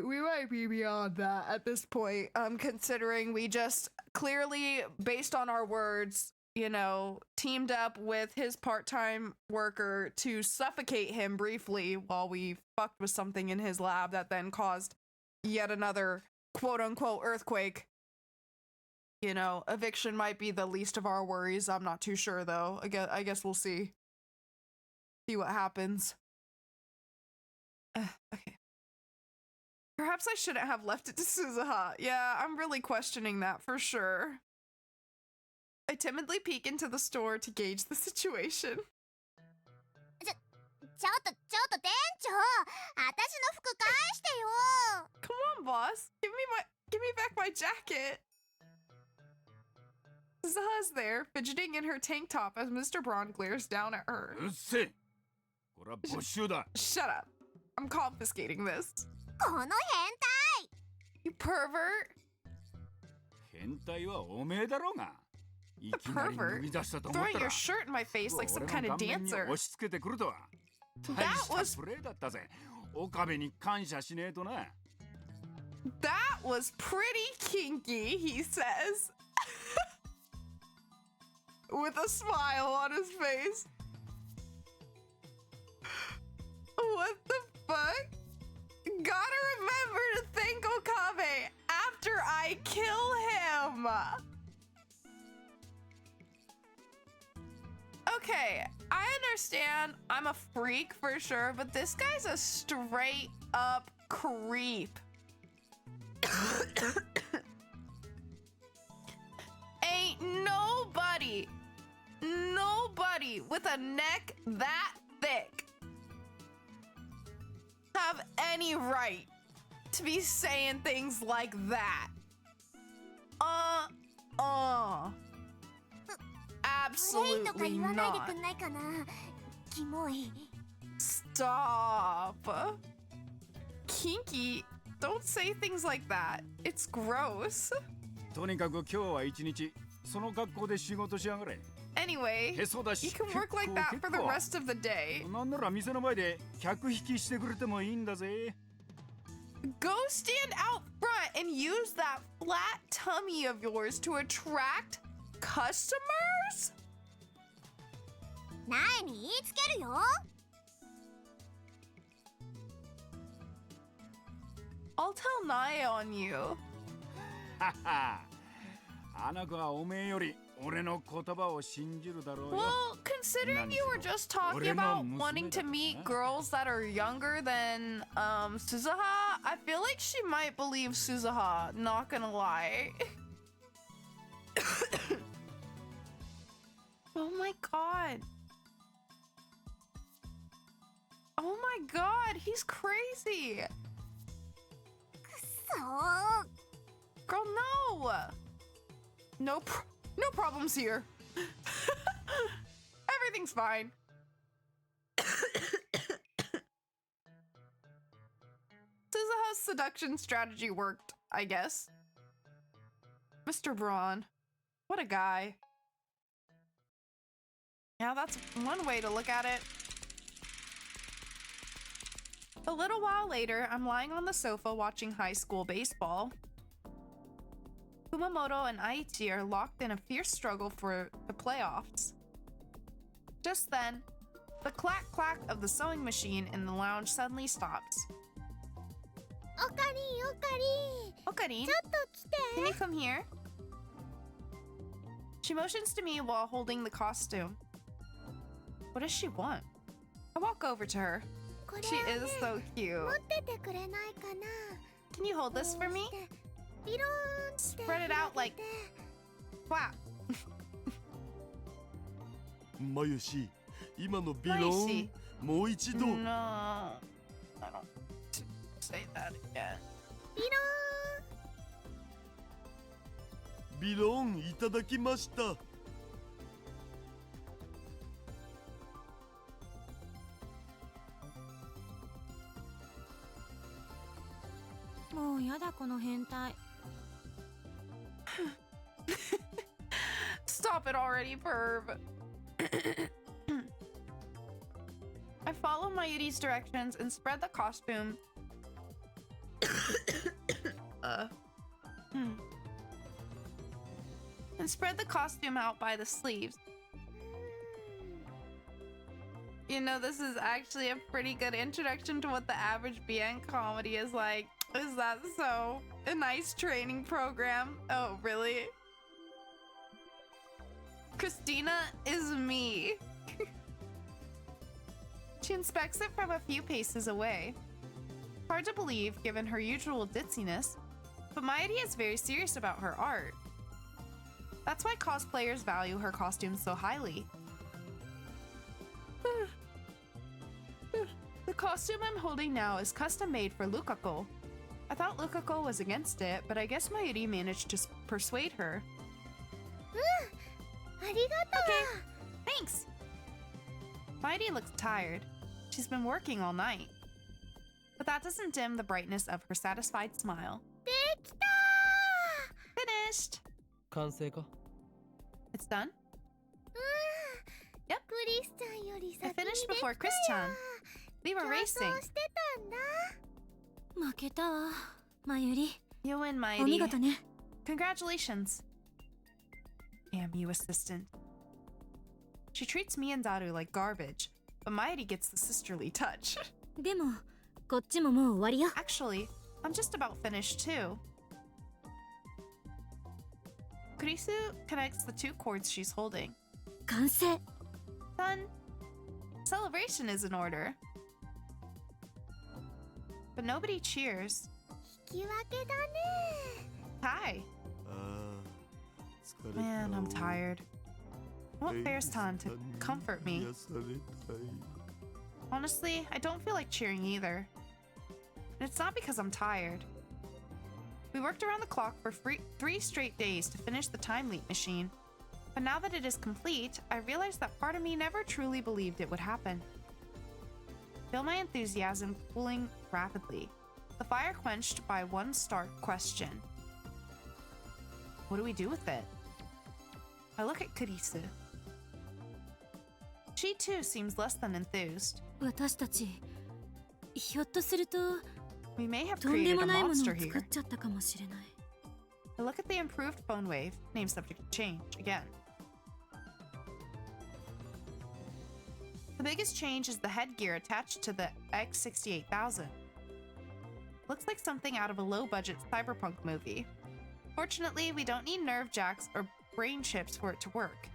beyond that at this point, considering we just clearly, based on our words, you know, teamed up with his part-time worker to suffocate him briefly while we fucked with something in his lab that then caused yet another quote-unquote earthquake. You know, eviction might be the least of our worries. I'm not too sure, though. I guess we'll see. See what happens. Okay. Perhaps I shouldn't have left it to Suzuha. Yeah, I'm really questioning that for sure. I timidly peek into the store to gauge the situation. ちょっと店長、私の服返してよ。 Come on, boss. Give me back my jacket. Suzuha's there, fidgeting in her tank top as Mr. Braun glares down at her. うっせえ。これは没収だ。 Shut up. I'm confiscating this. この変態。 You pervert. 変態はおめえだろうが。いきなり脱ぎ出したと思っ Throwing た your ら。 shirt in my face like some 俺 kind の of 顔面に dancer. 押し付けてくるとは。大 That し was たプレーだったぜ。岡部に感謝しねえとな。 That was pretty kinky, he says. With a smile on his face. What the fuck? Gotta remember to thank Okabe after I kill him. Okay, I understand I'm a freak for sure, but this guy's a straight up creep. Ain't nobody with a neck that thick have any right to be saying things like that. Absolutely 言わないで not. くんないかな。キモい。 Stop. Kinky, don't say things like that. It's gross. とにかく今日は一日その格好で仕事しやがれ。 Anyway, へそだ you し can work like that for the rest of the day. なんなら店の前で客引きしてくれてもいいんだぜ。 Go stand out front and use that flat tummy of yours to attract customers? 苗に言いつけるよ。 I'll tell Nae on you. はは。あの子はおめえより俺の言葉を信じるだろうよ。 Well, considering you were just talking about wanting to meet girls that are younger than Suzuha, I feel like she might believe Suzuha, not gonna lie. Oh my god. Oh my god, he's crazy. そう。 Girl, no. No problems here. Everything's fine. Suzuha's seduction strategy worked, I guess. Mr. Braun. What a guy. Yeah, that's one way to look at it. A little while later, I'm lying on the sofa watching high school baseball. Kumamoto and Aichi are locked in a fierce struggle for the playoffs. Just then, the clack-clack of the sewing machine in the lounge suddenly stops. おかりん、おかりん。 Okarin, ちょっと来て。 can you come here? She motions to me while holding the costume. What does she want? I walk over to her. これ She はね is so 持 cute. っててくれないかな。 Can you hold this for me? こうしてピローンって Spread it out like- 広げて Wow. まゆし、今のビローン、もう一度。No, I don't say that again. ビローンいただきました。もうやだこの変態。Stop it already, perv. I follow Mayuri's directions and spread the costume. And spread the costume out by the sleeves. You know, this is actually a pretty good introduction to what the average BN comedy is like. Is that so? A nice training program? Oh, really? Christina is me. She inspects it from a few paces away. Hard to believe given her usual ditziness, but Mayuri is very serious about her art. That's why cosplayers value her costumes so highly. The costume I'm holding now is custom made for Lukako. I thought Lukako was against it, but I guess Mayuri managed to persuade her. ありがとう。 Thanks! Mayuri looks tired. She's been working all night. But that doesn't dim the brightness of her satisfied smile. できた Finished! 完成か？ It's done? ー。 Yep. クリスちゃんより I 先に finished できた before よ。 Chris-chan. We were 競 racing. 争してたんだ。負けたわ、まゆり。 You win, お見 Mayuri. 事ね。 Congratulations. Damn you, assistant. She treats me and Daru like garbage, but Mayuri gets the sisterly touch. でも、こっちももう終わりよ。 Actually, I'm just about finished too. Kurisu connects the two cords she's holding. 完成。 Done. Celebration is in order. But nobody cheers. 引き分けだね。 Hi. ああ、疲れた。 Man, I'm tired. I want Ferris-tan to comfort me. 癒されたい。 Honestly, I don't feel like cheering either. And it's not because I'm tired. We worked around the clock for 3 straight days to finish the time leap machine. But now that it is complete, I realize that part of me never truly believed it would happen. Feel my enthusiasm cooling rapidly, the fire quenched by one stark question. What do we do with it? I look at Kurisu. She too seems less than enthused. 私たち、ひょっとすると、 We may have とんで created も a ないものを monster 作 here. っちゃったかもしれない。 I look at the improved phone wave, name subject to change, again. The biggest change is the headgear attached to the X68000. Looks like something out of a low-budget cyberpunk movie. Fortunately, we don't need nerve jacks or brain chips for it to work.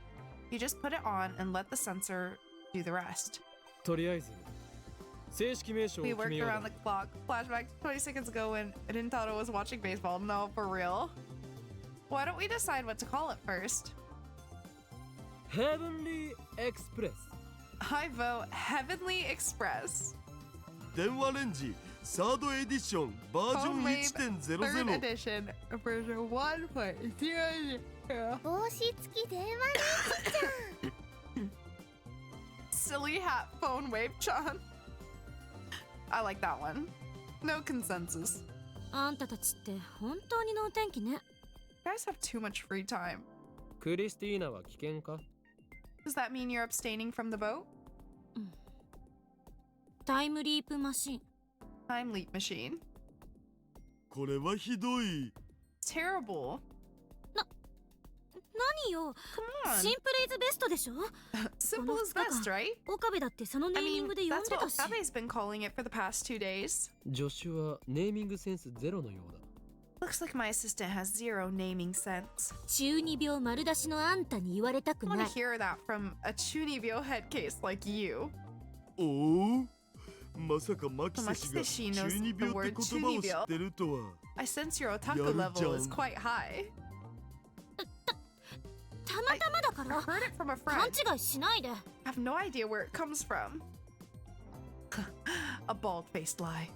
You just put it on and let the sensor do the rest. とりあえず正式名称を We 決め worked よう around だ the clock. Flashback to 20 seconds ago when Rintaro was watching baseball. No, for real. Why don't we decide what to call it first? Heavenly Express I vote Heavenly Express. 電話レンジサードエディションバージョン Third 1.00 edition, version 1.0. 帽子付き電話レンジじゃん。 Silly hat phone wave Chan. I like that one. No consensus. あんたたちって本当に能天気ね。 You guys have too much free time. クリスティーナは危険か？ Does that mean you're abstaining from the vote? タイムリープマシン。 Time leap machine. これはひどい。 It's terrible. 何よ、 Come シン on. プルイズベストでしょ。 Simple is best, right? 岡部だってそのネ I ーミン mean, グで呼ん that's で what たし。 Okabe's been calling it for the past 2 days. 助手はネーミングセンスゼロのようだ。 Looks like my assistant has zero naming sense. 中二病丸出しのあんたに言われたく I な want い to。hear that from a Chunibyo head case like you. おお、まさかマキセシが Makiseshi knows 中二病って言葉を知ってるとは。 I sense your otaku Yaru-chan. level is quite high. たまたまだか I ら heard it from a 勘 friend. 違いしないで。 I have no idea where it comes from. A bald-faced lie.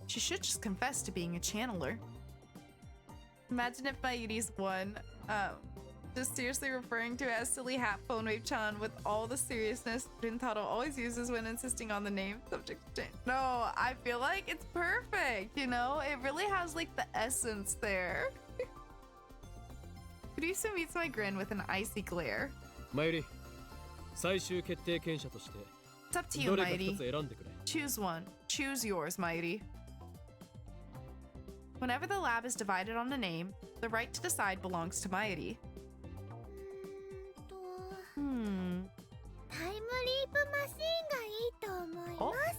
She should just confess to being a channeler. Imagine if Mayuri's one, just seriously referring to it as Silly Hat Phone Wave Chan with all the seriousness Rintaro always uses when insisting on the name subject to change. No, I feel like it's perfect, you know? It really has like the essence there. Kurisu meets my grin with an icy glare. マユリ、最終決定権者として It's up to you, どれか一 Mayuri. つ選んでくれ。 Choose one. Choose yours, Mayuri. Whenever the lab is divided on a name, the right to decide belongs to Mayuri. タイムリープマシンがいいと思い Oh, ます。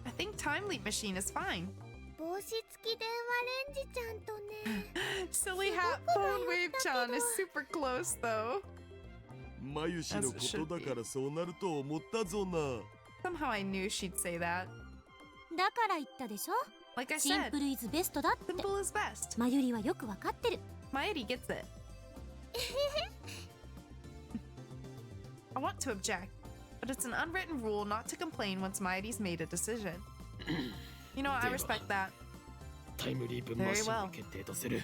I think Time Leap Machine is fine. 帽子付き電話レンジちゃんとね。Silly Hat Phone Wave Chan is super close, though. マユシのことだからそうなると思ったぞな。 Somehow I knew she'd say that. だから言ったでしょ。 Like I シン said, プルイズベストだって。 simple is best. マユリはよくわかってる。 Mayuri gets it. I want to object, but it's an unwritten rule not to complain once Mayuri's made a decision. You know, I respect that. タイムリープマシン Very well. を決定とする。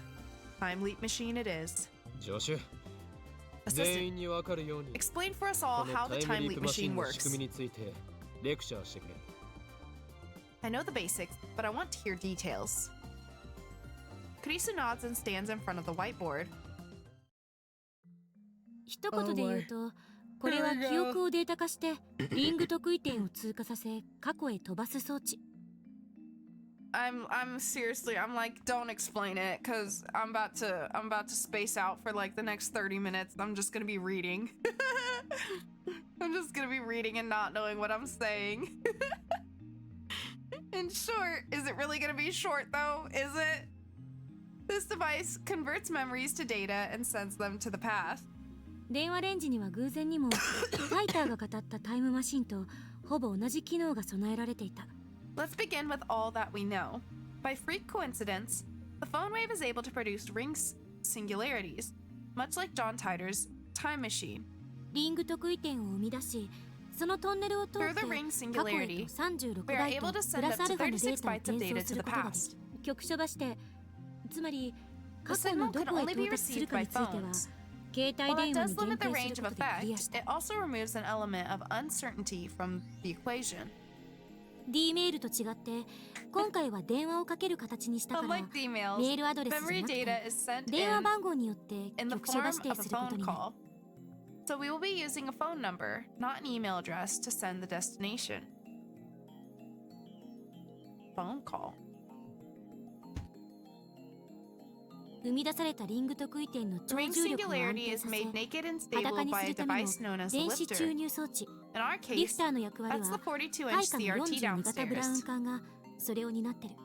Time Leap Machine it is. 助手、 Assistant, 全員にわかるように explain for us all この how タ the イム Time リー Leap プマシ Machine ンの仕 works. 組みについてレクチャーしてくれ。 I know the basics, but I want to hear details. Kurisu nods and stands in front of the whiteboard. 一言で言うと、これは記憶をデータ化してリング得意点を通過させ過去へ飛ばす装置。 I'm seriously, I'm like, don't explain it, cause I'm about to space out for like the next 30 minutes. I'm just gonna be reading. I'm just gonna be reading and not knowing what I'm saying. In short, is it really gonna be short though? Is it? This device converts memories to data and sends them to the past. 電話レンジには偶然にもタイターが語ったタイムマシンとほぼ同じ機能が備えられていた。 Let's begin with all that we know. By freak coincidence, the phone wave is able to produce ring singularities, much like John Titor's time machine. リング得意点を生み出し、そのトンネルを通っ Through て the ring 過去へ singularity, と36 we are バイ able ト to プ send ラ up スア to ルファのデ 36ータを bytes of 転 data 送す to る the ことがで past. き、局所場してつまり The 過去の signal ど can こへ only be 到達する received か by については phones. 携 While 帯 that 電話 does に limit 限 the 定す range る of ことでクリア effect, した。 it also removes an element of uncertainty from the equation. D メールと違って今回は電話をかける形にしたから Unlike the メ emails, ールアドレスじゃ memory なく data て is sent 電話 in 番号によって the 局所場 form 指定 of a すること phone になる。 call. So we will be using a phone number, not an email address, to send the destination. Phone call. 生み出されたリング得意点の The 超 ring 重力を安 singularity 定 is させ made naked and 裸 stable に by す a るための device known as a 電子注 lifter. 入装置。 In our リフ case, ターの役割 that's は the 42-inch 配下の CRT 42型ブラウン downstairs. 管がそれを担ってる。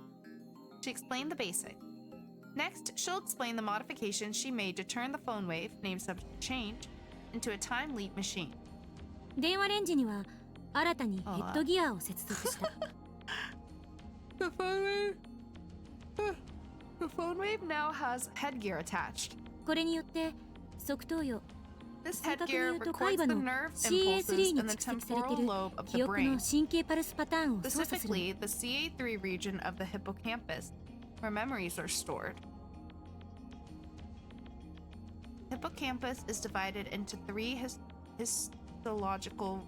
She explained the basic. Next, she'll explain the modifications she made to turn the phone wave, named subject to change, into a time leap machine. 電話レンジには新たにヘッドギアを接続した。 The phone wave. The phone wave now has headgear attached. これによって側頭葉、 This 正確に言 headgear うと records 海馬 the の nerve CA3 に impulses in the 蓄積されて temporal いる lobe of 記 the 憶の brain, 神経パルスパターンを操作する。 specifically the CA3 region of the hippocampus, where memories are stored. Hippocampus is divided into three histological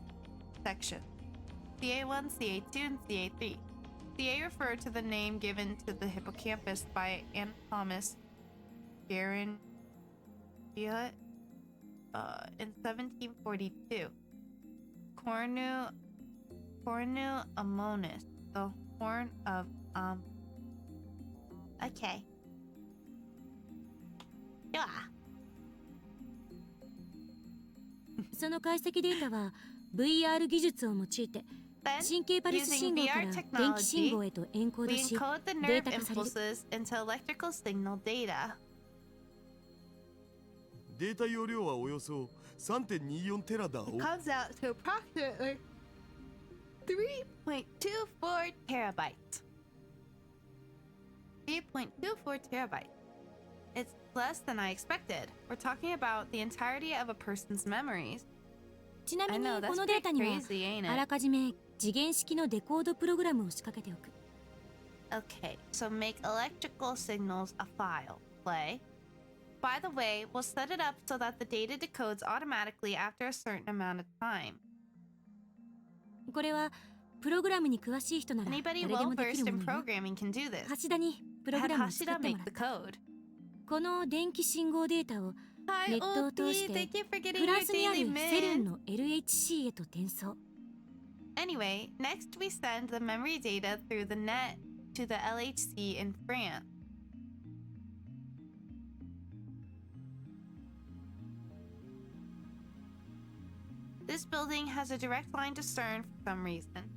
sections: CA1, CA2, and CA3. CA refer to the name given to the hippocampus by anatomist Baron in 1742. Cornu ammonis, the horn of Okay. Yeah. その解析データは VR 技術を用いて Then, 神経パルス using 信号から VR 電気信 technology, 号へとエンコード we し encode the デー nerve タ化される。 impulses into electrical signal data. データ容量はおよそ 3.24 テラだお。 Comes out to approximately 3.24 terabytes. 3.24 terabytes. It's less than I expected. We're talking about the entirety of a person's memories. ちなみ I に know, こ that's のデー pretty タには crazy, ain't あら it? かじめ次元式のデコードプログラムを仕掛けておく。 Okay, so make electrical signals a file. Play. By the way, we'll set it up so that the data decodes automatically after a certain amount of time. これはプログラムに詳しい人なら誰 Anybody でもでき well る versed も in のよ。 programming can do this. 橋田にプログ Had ラムを作 Hashida っても make ら the う。 code. この電気信号データを Hi, ネットを通し Opie. て Thank you for getting フ your ランスにある daily セルン mint. の LHC へと転送。 Anyway, next we send the memory data through the net to the LHC in France. This building has a direct line to CERN for some reason,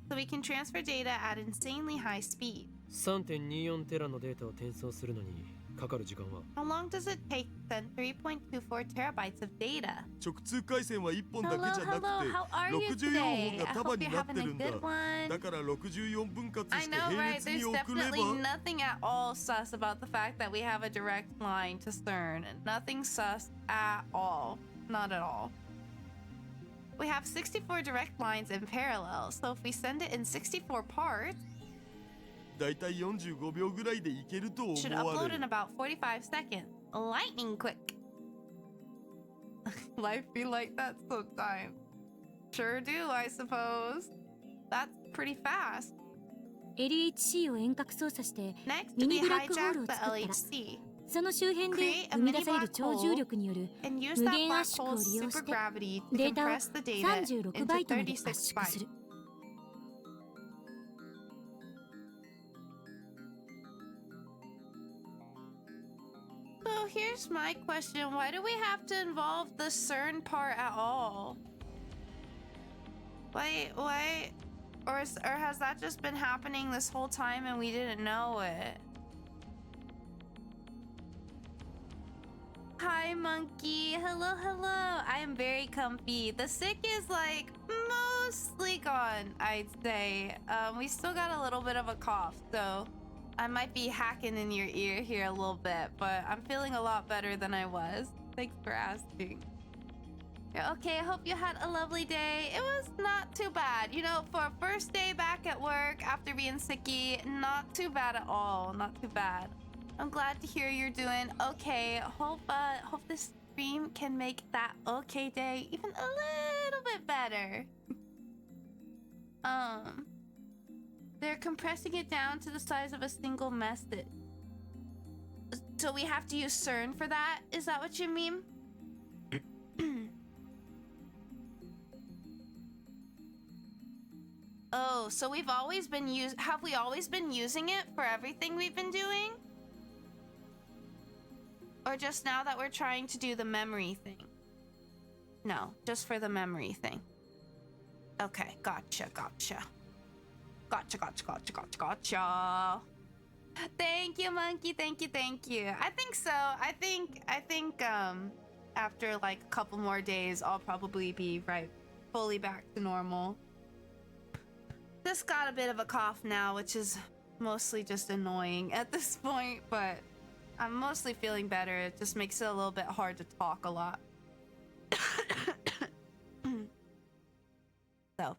so we can transfer data at insanely high speed. 3.24 テラのデータを転送するのにかかる時間は How long does it take to send 3.24 terabytes of data? 直通回線は1本だけ Hello, じゃなく hello, て how are you 64 today? 本が I 束 hope に you're なって having る a んだ good one. だから64分割 I して know, 並 right? 列に There's 送れ definitely ば nothing at all sus about the fact that we have a direct line to CERN. Nothing sus at all. Not at all. We have 64 direct lines in parallel, so if we send it in 64 parts, だいたい45秒ぐらいでいけると it should 思わ upload れ in る about 45 seconds. Lightning quick. Life be like that sometimes. Sure do, I suppose. That's pretty fast. LHC を遠隔操作して Next, ミ we ニブラックホール hijack を the 作ったら LHC その周辺で Create a 生み出 mini される black 超重力による and use 無 that 限 black 圧縮を hole's 利用して supergravity to データを compress the data 36 into バイトまで圧36縮す bytes. る。 So here's my question. Why do we have to involve the CERN part at all? Why? Or has that just been happening this whole time and we didn't know it? Hi, monkey. Hello, hello. I am very comfy. The sick is like mostly gone, I'd say. We still got a little bit of a cough, so I might be hacking in your ear here a little bit, but I'm feeling a lot better than I was. Thanks for asking. Yeah, okay, I hope you had a lovely day. It was not too bad. You know, for a first day back at work after being sicky, not too bad at all. Not too bad. I'm glad to hear you're doing okay. Hope this stream can make that okay day even a little bit better. They're compressing it down to the size of a single message. So we have to use CERN for that? Is that what you mean? Oh, so have we always been using it for everything we've been doing? Or just now that we're trying to do the memory thing? No, just for the memory thing. Okay, gotcha. Gotcha. Thank you, monkey. Thank you. I think so. I think after like a couple more days, I'll probably be fully back to normal. Just got a bit of a cough now, which is mostly just annoying at this point, but I'm mostly feeling better. It just makes it a little bit hard to talk a lot. But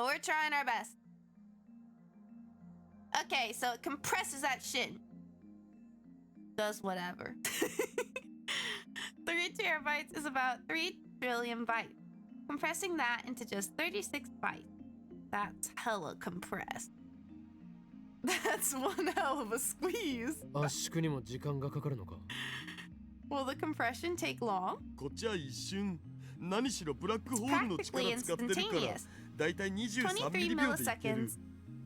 we're trying our best. Okay, so it compresses that shit. Does whatever. 3 terabytes is about 3 trillion bytes. Compressing that into just 36 bytes. That's hella compressed. That's one hell of a squeeze. 圧縮にも時間がかかるのか Will the compression take long? こっちは一瞬何しろブラックホールの力 Practically 使ってるから instantaneous. だいたい23ミリ23秒でいける milliseconds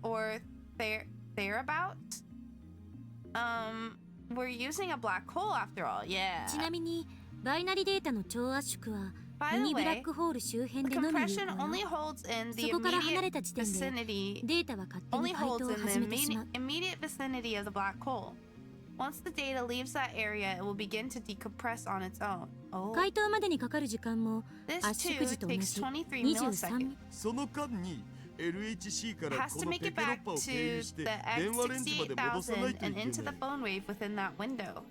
or thereabouts. We're using a black hole after all, yeah. ちなみにバイナリデータの超圧縮は By ミ the ニブラッ way, クホール周辺 the でのみ有 compression 効 only よ。 holds in そ the こから離れた immediate 時点で vicinity. データは勝手 Only に解 holds 凍を in 始 the めてしまう。 immediate vicinity of the black hole. Once the data leaves that area, it will begin to decompress on its own. Oh, 解凍までにかかる時間も this 圧 too 縮時と同じ takes 23 23 milliseconds. その間に LHC から Has こ to の make ペ it ケロッ back パを経由 to して the 電話レンジまで戻さない X68000 とい and け into な the い phone wave within that window.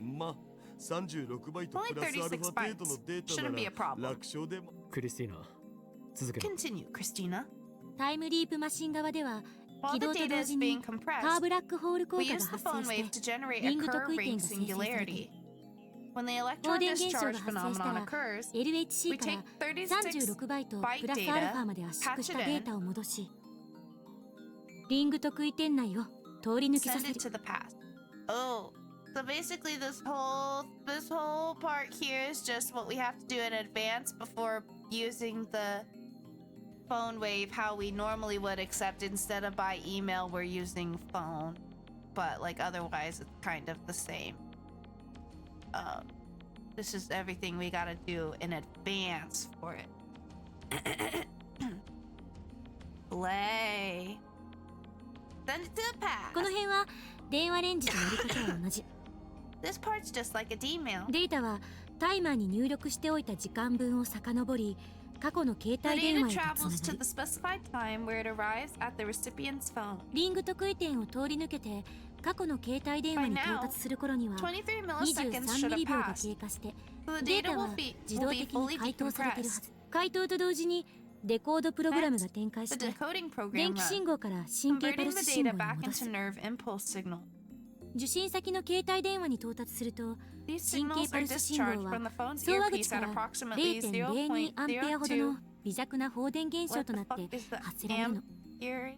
まあ36バイト Only プラスアルファ 36程度のデータ Shouldn't be a な problem. ら楽勝でも。クリスティーナ続けろ。 Continue, Christina. タイムリープマシン側では While 起 the 動と data 同 is 時に being カー compressed, ブラックホール効 we 果 use が the 発 phone 生 wave し to て generate リ a ング curve 特異 ring 点が生成されてい singularity. る When the 放 electron 電現象が discharge 発生した phenomenon ら occurs, LHC we から take 36 36バイト byte プラス data, アルファまで圧縮 patch し it たデ in, ータを戻しリング特異点内を通り抜けさ send せ it る to the past. Oh, so basically this whole part here is just what we have to do in advance before using the phone wave how we normally would, except instead of by email we're using phone, but like otherwise it's kind of the same. This is everything we gotta do in advance for it. Play. Send it to the この past. 辺は電話レンジとやり方は同じ This part's just like a D-mail. データはタイマーに入力しておいた時間分を遡り過去の携 The 帯電 data 話へと travels つな to がる the specified time where it arrives at the recipient's phone. リング特異点を通り抜けて過去の携帯電話に到達する頃には23 milliseconds 23 should ミ have リ秒が passed. 経過して So the デー data タは will be 自動 fully 的に解凍されているは decompressed. ず解凍と同時にデコードプログラムが展開 The して decoding program 電気信 runs, 号から神経パル converting ス the 信号 data に back 戻 into す nerve impulse signal. 受信先の携帯電話に到達すると These 神経 signals パ are ルス信号 discharged は from the phone's 送話口 earpiece か at ら approximately 0.02アンペアほどの 0.02. 微弱な放電現象となって What the fuck is the 発せられるの Here, a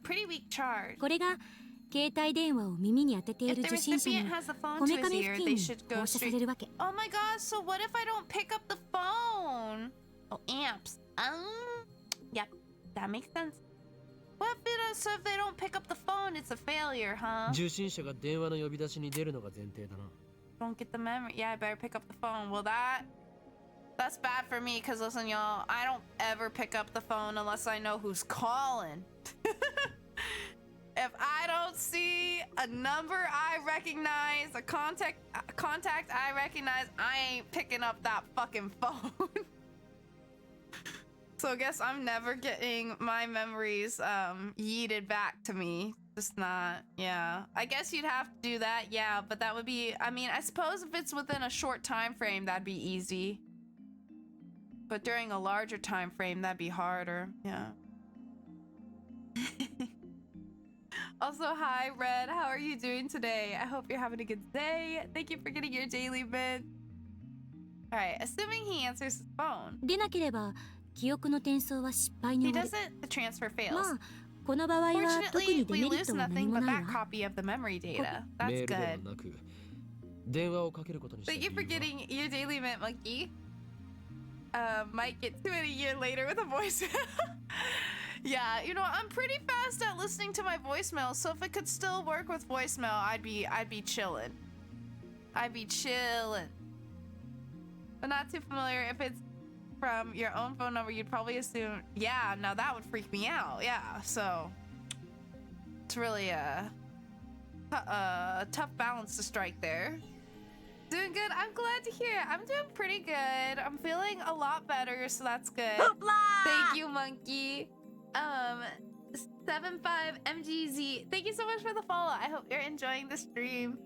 pretty weak charge. これが携帯電話を耳に当ててい If る the 受信者 recipient に has the phone こ to め his かみ ear, 付 they 近に should go 放射さ straight. れるわけ Oh my god, so what if I don't pick up the phone? Oh, amps. Yep, that makes sense. So if they don't pick up the phone, it's a failure, huh? 受信者が電話の呼び出しに出るのが前提だな。 Don't get the memory. Yeah, I better pick up the phone. Well, that's bad for me, because listen, y'all, I don't ever pick up the phone unless I know who's calling. If I don't see a number I recognize, a contact I recognize, I ain't picking up that fucking phone. So I guess I'm never getting my memories yeeted back to me. Just not, yeah. I guess you'd have to do that, yeah, but that would be, I mean, I suppose if it's within a short time frame, that'd be easy. But during a larger time frame, that'd be harder, yeah. Also, hi, Red. How are you doing today? I hope you're having a good day. Thank you for getting your daily bid. All right, assuming he answers his phone. でなければ記憶の転送は失敗に He 終わる doesn't, the transfer ま fails. あこの場合は特 Fortunately, にデ we メリッ lose トは何 nothing も but ない that わ copy of the memory data. メ That's ールでは good. なく電話をかけることにした Thank 理 you for 由は getting your daily mint, monkey. Might get to it a year later with a voice. Yeah, you know, I'm pretty fast at listening to my voicemail, so if it could still work with voicemail, I'd be chillin'. I'd be chillin'. But not too familiar. If it's from your own phone number, you'd probably assume, yeah, now that would freak me out. Yeah, so it's really a tough balance to strike there. Doing good. I'm glad to hear. I'm doing pretty good. I'm feeling a lot better, so that's good. Thank you, monkey. 75MGZ. Thank you so much for the follow. I hope you're enjoying the stream.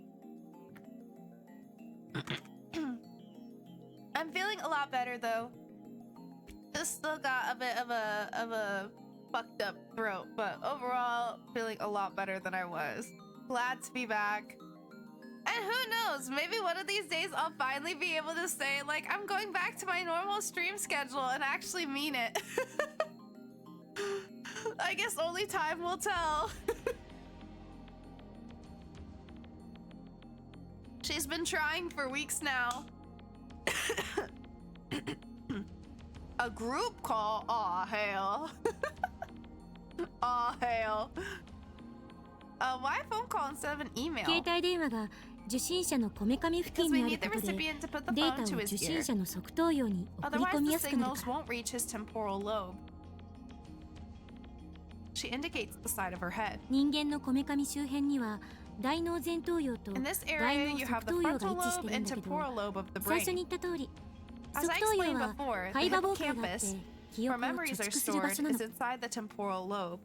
I'm feeling a lot better though. Just still got a bit of a fucked up throat, but overall feeling a lot better than I was. Glad to be back. And who knows, maybe one of these days I'll finally be able to say, like, I'm going back to my normal stream schedule and actually mean it. I guess only time will tell. She's been trying for weeks now. A group call? Aw, hell. Aw, hell. Why a phone call instead of an email? 携帯電話が受信者のこめかみ付 Because 近 we にある need the ことで recipient to put the デー phone タ to を his 受 ear. 信者の側頭葉に送り Otherwise, 込み the やすくなる signals から won't reach his temporal lobe. She indicates the side of her head. 人間のこめかみ周辺には大脳前頭葉と In this 大 area, 脳 you 側 have the 頭葉が frontal 位置して lobe るん and だけど temporal lobe of the 最初 brain. に言った通り As 側 I 頭葉 explained は before, 肺 the バボーカーがあって hippocampus, 記 where 憶を貯 memories are 蓄する場 stored, 所な is の inside the temporal lobe.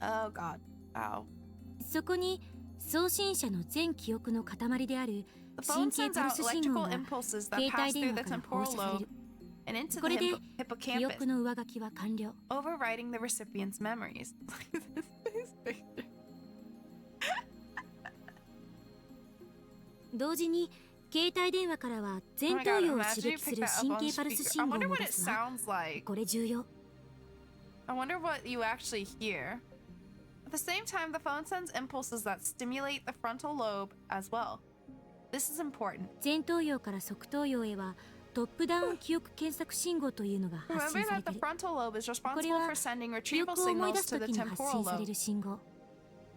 Oh god. Ow. そこに送信者の全記憶の塊である The 神 phone 経 sends パル out ス信号 electrical が impulses that 携 pass 帯電 through 話 the から放 temporal 射され lobe る。 and into こ the れで記 hippocampus, 憶の上書きは完了。 overriding the recipient's memories. This picture. 同時に携帯電話からは前 Oh my 頭 god, 葉を imagine 刺 you 激す pick る that up 神 on 経パルス speaker. 信 I 号を wonder 出 what it すわ。 sounds like. これ重要。 I wonder what you actually hear. At the same time, the phone sends impulses that stimulate the frontal lobe as well. This is important. 前頭葉から側頭葉へはトップダウン記憶検索信号というのが発 Remember 信され that て the る。 frontal lobe is これ responsible は for sending 記 retrieval 憶を思い出 signals す to と the きに発 temporal 信され lobe. る信号。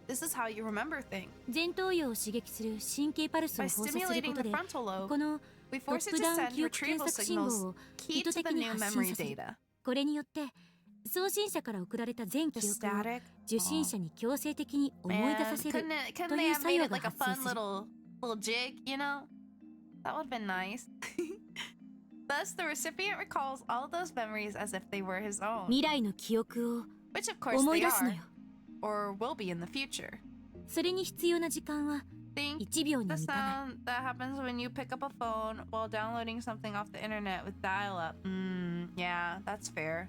This is how you remember things. 前頭葉を刺激する神経パルスを By 放射するこ stimulating と the で、 frontal lobe, この we ト force ッ it プ to ダウン send 記憶検 retrieval 索信号 signals を key 意図 to the 的に new 発 memory 信させる。 data. これによって送信者から送られた全 The 記憶を static. 受信者に強制的に思い出 Man, させる couldn't と they いう have 作 made 用 it が like a 発生 fun する。 little jig, you know? That would have been nice. Thus, the recipient recalls all of those memories as if they were his own, 未来の記憶を which of course 思い they 出すの are, よ。 or will be in the future. それに必要な時間は Think 1秒に the 満たない。 sound that happens when you pick up a phone while downloading something off the internet with dial-up. Yeah, that's fair.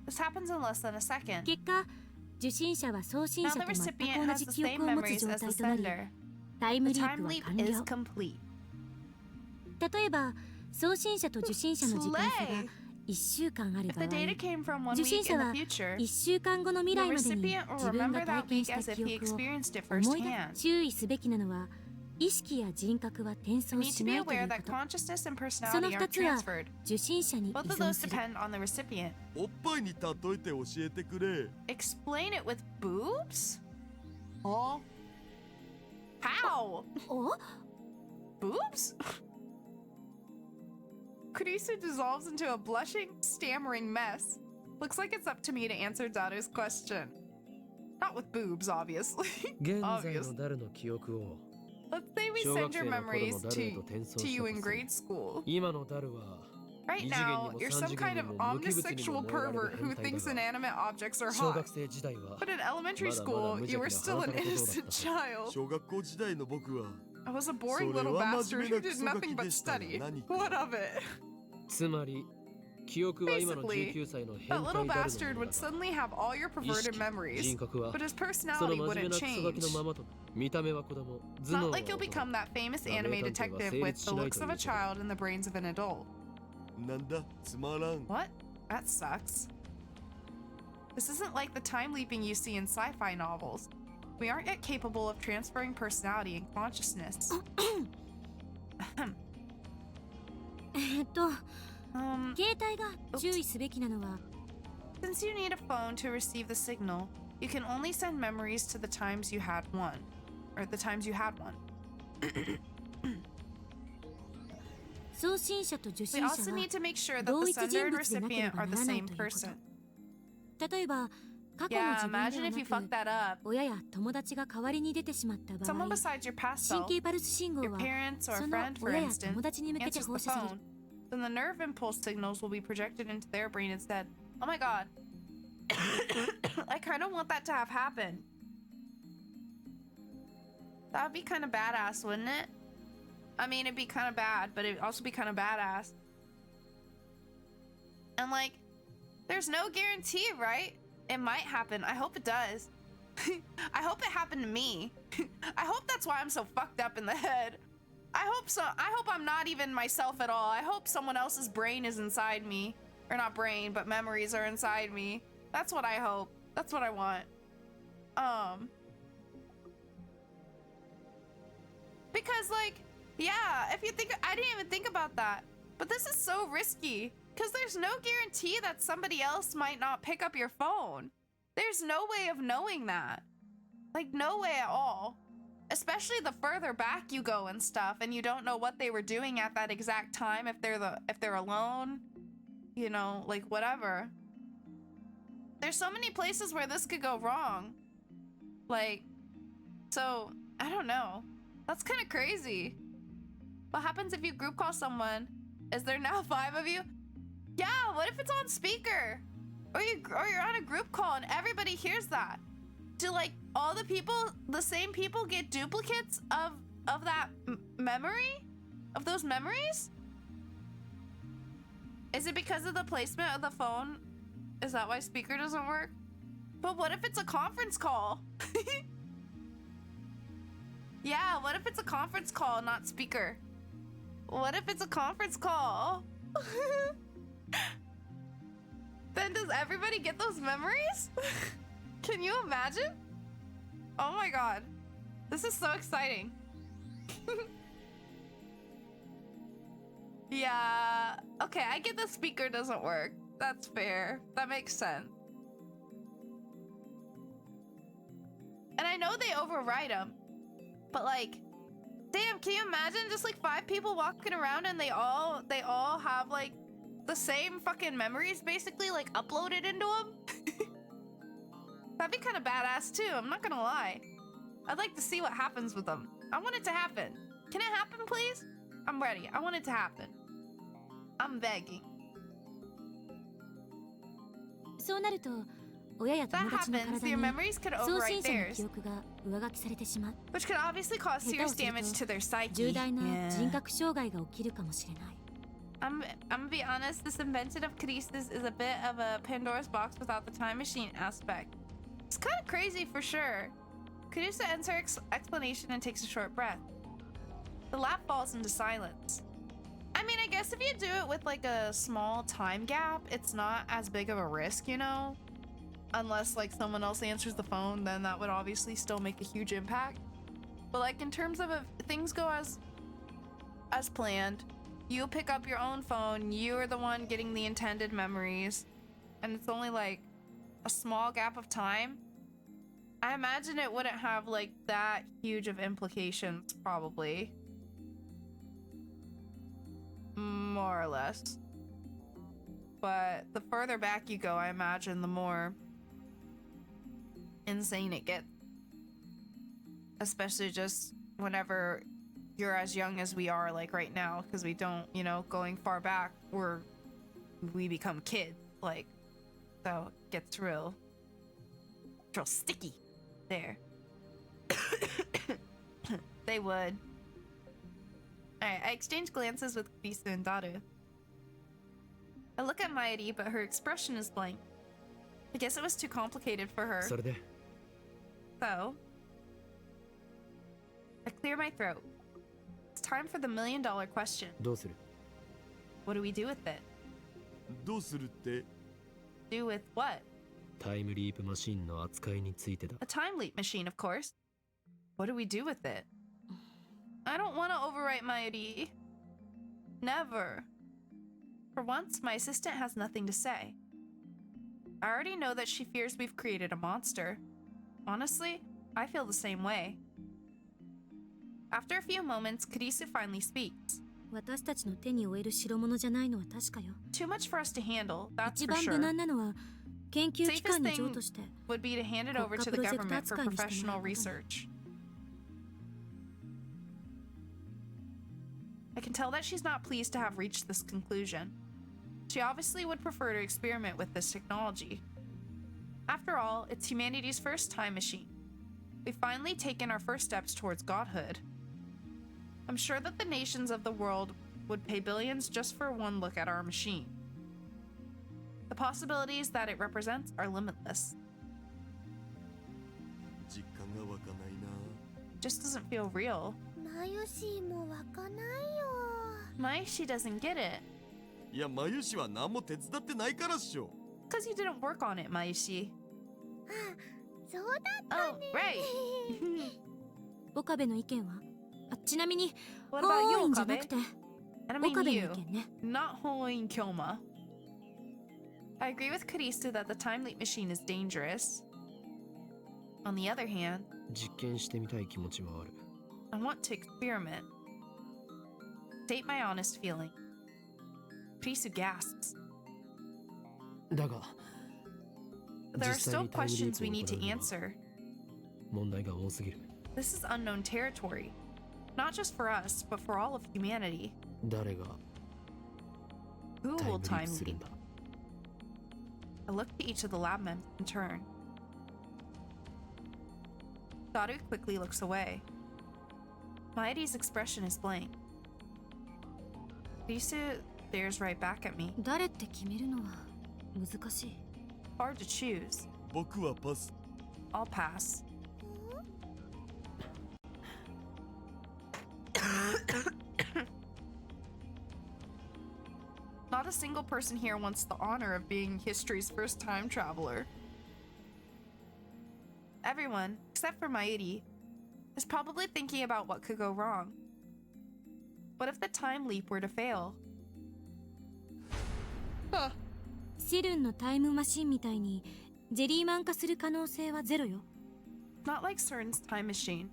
This happens in less than a second. 結果、受信者は送信 Now 者 the と全く recipient 同 has じ the 記 same 憶を持つ memories 状 as the 態となり、 sender. タイム The リープ time は leap 完 is 了。 complete. 例えば、送信者と受信者の時間差が Slay! 1週間ある If 場合、 the data came from 1受信 week 者 in は the future, 1週間後の未 the 来までに recipient will 自分が remember 体 that 験 week した as if 記 he 憶を experienced it 思い出 firsthand. 注意すべきなのは、意識や人格は転 You 送 need し to be ないとい aware うこ that と。 consciousness and その personality 2 aren't つは transferred. 受信者に依 Both of 存 those する。 depend on the recipient. おっぱいに例えて教えてくれ。 Explain it with boobs? Huh? How? お Boobs? Kurisa dissolves into a blushing, stammering mess. Looks like it's up to me to answer Daru's question. Not with boobs, obviously. 現在 Obvious. のダルの記憶を Let's say we 小 send 学 your 生の頃 memories のダルへと転送 to し you た in とする grade school. 今のダルは Right 異次元に now, も you're 三 some 次元 kind に of も無機物に omnisexual も燃えられる pervert 変 who 態 thinks だが inanimate objects are 小 hot. 学生時代は But in elementary まだまだ school, 無 you 邪 were 気な still an 裸の子供だった innocent child. 小学校時代の僕は I was a boring それ little は bastard 真面目 who なク did ソガ nothing キ but でしたが study. 何か What of it? つまり記憶は今の Basically, 19歳の変 That 態 little ダルの bastard もの would だが suddenly have all your 意 perverted 識 memories, 人格は but his その personality 真面目 wouldn't なクソガキ change. のままと見た目は子供 It's 頭脳 not は like you'll 大人 become that famous 名 anime 探偵は detective 成 with 立 the しない looks と of い a うことだ child and the brains of an adult. なんだつまらん What? That sucks. This isn't like the time leaping you see in sci-fi novels. We aren't yet capable of transferring personality and consciousness. 携帯が注意すべきなのは、 Since you need a phone to receive the signal, you can only send memories to the times you had one. Or the times you had one. 送信者と受 We 信者 also は need to make sure that 同 the 一 sender 人 and 物でなけれ recipient ば are な the らない same というこ person. と。例えば、過去の Yeah, 自分では imagine if you な fucked く、 that up. 親や友達が代わりに出てしまった場 Someone 合、 besides your past 神 self, 経パルス信号 your は parents or そ a の friend, for 親や instance, 友達に向けて answers 放 the 射される phone. Then the nerve impulse signals will be projected into their brain instead. Oh my god. I kind of want that to have happened. That would be kind of badass, wouldn't it? I mean, it'd be kind of bad, but it'd also be kind of badass. And like, there's no guarantee, right? It might happen. I hope it does. I hope it happened to me. I hope that's why I'm so fucked up in the head. I hope so. I hope I'm not even myself at all. I hope someone else's brain is inside me. Or not brain, but memories are inside me. That's what I hope. That's what I want. Because like, yeah, if you think, I didn't even think about that. But this is so risky. Because there's no guarantee that somebody else might not pick up your phone. There's no way of knowing that. Like, no way at all. Especially the further back you go and stuff, and you don't know what they were doing at that exact time, if they're alone, you know, like whatever. There's so many places where this could go wrong. Like, so, I don't know. That's kind of crazy. What happens if you group call someone? Is there now 5 of you? Yeah, what if it's on speaker? Or you're on a group call and everybody hears that? do like all the same people get duplicates of that memory? Of those memories? Is it because of the placement of the phone? Is that why speaker doesn't work? But what if it's a conference call? Yeah, what if it's a conference call, not speaker? What if it's a conference call? Then does everybody get those memories? Can you imagine? Oh my god. This is so exciting. Yeah. Okay, I get the speaker doesn't work. That's fair. That makes sense. And I know they override them. But like, damn, can you imagine just like 5 people walking around and they all have like the same fucking memories basically like uploaded into them? That'd be kind of badass too, I'm not gonna lie. I'd like to see what happens with them. I want it to happen. Can it happen, please? I'm ready. I want it to happen. I'm begging. そうなると親や That 友達の happens, 体 your に memories could 送 overwrite 信者の theirs, 記憶が上書きされてしまう which could obviously cause 下手を serious する damage to their と psyche. 重大な Yeah. 人格障害が起きるかもしれない I'm gonna be honest, this invention of Caristas is a bit of a Pandora's box without the time machine aspect. It's kind of crazy for sure. Carissa ends her explanation and takes a short breath. The lap falls into silence. I mean, I guess if you do it with like a small time gap, it's not as big of a risk, you know? Unless like someone else answers the phone, then that would obviously still make a huge impact. But like in terms of if things go as planned, you pick up your own phone, you're the one getting the intended memories, and it's only like a small gap of time. I imagine it wouldn't have like that huge of implications, probably. More or less. But the further back you go, I imagine the more insane it gets. Especially just whenever you're as young as we are, like right now, because we don't, you know, going far back, we become kids, like, so it gets real sticky there. They would. Alright, I exchange glances with Kisu and Daru. I look at Mairi, but her expression is blank. I guess it was too complicated for her. それで So, I clear my throat. It's time for the $1 million question. どうする What do we do with it? どうするって？ Do with what? タイムリープマシンの扱いについてだ A time leap machine, of course. What do we do with it? I don't want to overwrite Mairi. Never. For once, my assistant has nothing to say. I already know that she fears we've created a monster. Honestly, I feel the same way. After a few moments, Karisu finally speaks. 私たちの手に負える代物じゃないのは確かよ Too much for us to handle, that's 一 for 番無 sure. 難なのは研究機関に譲渡して Would be to hand it over to the government for professional research. I can tell that she's not pleased to have reached this conclusion. She obviously would prefer to experiment with this technology. After all, it's humanity's first time machine. We've finally taken our first steps towards godhood. I'm sure that the nations of the world would pay billions just for one look at our machine. The possibilities that it represents are limitless. 実感が湧かないな。 Just doesn't feel real. マユシーもわかないよ Maishi doesn't get it. いや、まゆしは何も手伝ってないからっしょ。 Because you didn't work on it, Maishi. そうだ Oh, right. 岡部の意見はあちなみに What 本 about you, 院じゃなく Okabe? て And I 岡 mean 部の意 you, 見ね not Hoin Kyoma. I agree with Karisu that the time leap machine is dangerous. On the other hand, 実験してみたい気持ちはある I want to experiment. State my honest feeling. Karisu gasps. だが But there are 実際 still にタイムリー questions プ we を need 行 to うのは answer. 問題が多すぎる This is unknown territory. Not just for us, but for all of humanity. 誰が Who タイ will ムリー time プする leap? んだ I looked at each of the lab men in turn. Daru quickly looks away. Maere's expression is blank. Risu stares right back at me. 誰って決めるのは難しい。 Hard to choose. 僕はパス。 I'll pass. Not a single person here wants the honor of being history's first time traveler. Everyone, except for Mairi, is probably thinking about what could go wrong. What if the time leap were to fail? Huh. シルンのタイムマシンみたいにジェリーマン化する可能性はゼロよ。 Not like CERN's time machine.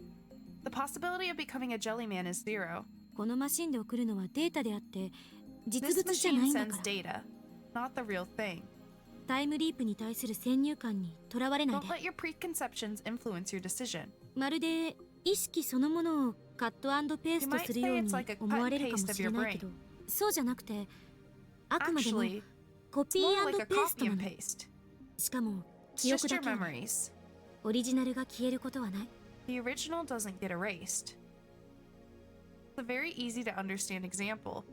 The possibility of becoming a jelly man is zero. このマシンで送るのはデータであって実 This 物じゃない machine んだ sends から。 data, not the real thing. タイムリープに対する先入観にとらわれない Don't で。 let your preconceptions influence your decision. まるで意識そのものをカット&ペーストするように思われるかもしれないけど、そうじゃなくてあくまでも Actually, コピ it's ー more like a ペースト copy な and の。 paste. しかも It's 記憶 just だ your けは memories. オリジナルが消えることはない。 The original doesn't get erased. It's a very easy to understand example.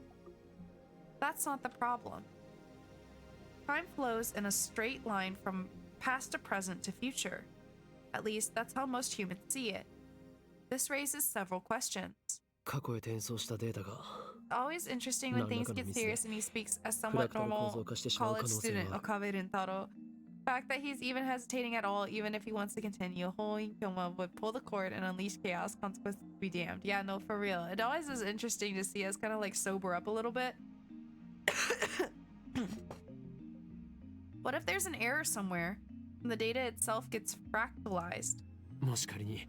That's not the problem. Time flows in a straight line from past to present to future. At least, that's how most humans see it. This raises several questions. 過去へ転送したデータが Always interesting when things get serious and he speaks as somewhat normal college student Okabe Rintaro. Fact that he's even hesitating at all, even if he wants to continue, Hoin Kyoma would pull the cord and unleash chaos, consequences be damned. Yeah, no, for real. It always is interesting to see us kind of like sober up a little bit. What if there's an error somewhere and the data itself gets fractalized? もし仮に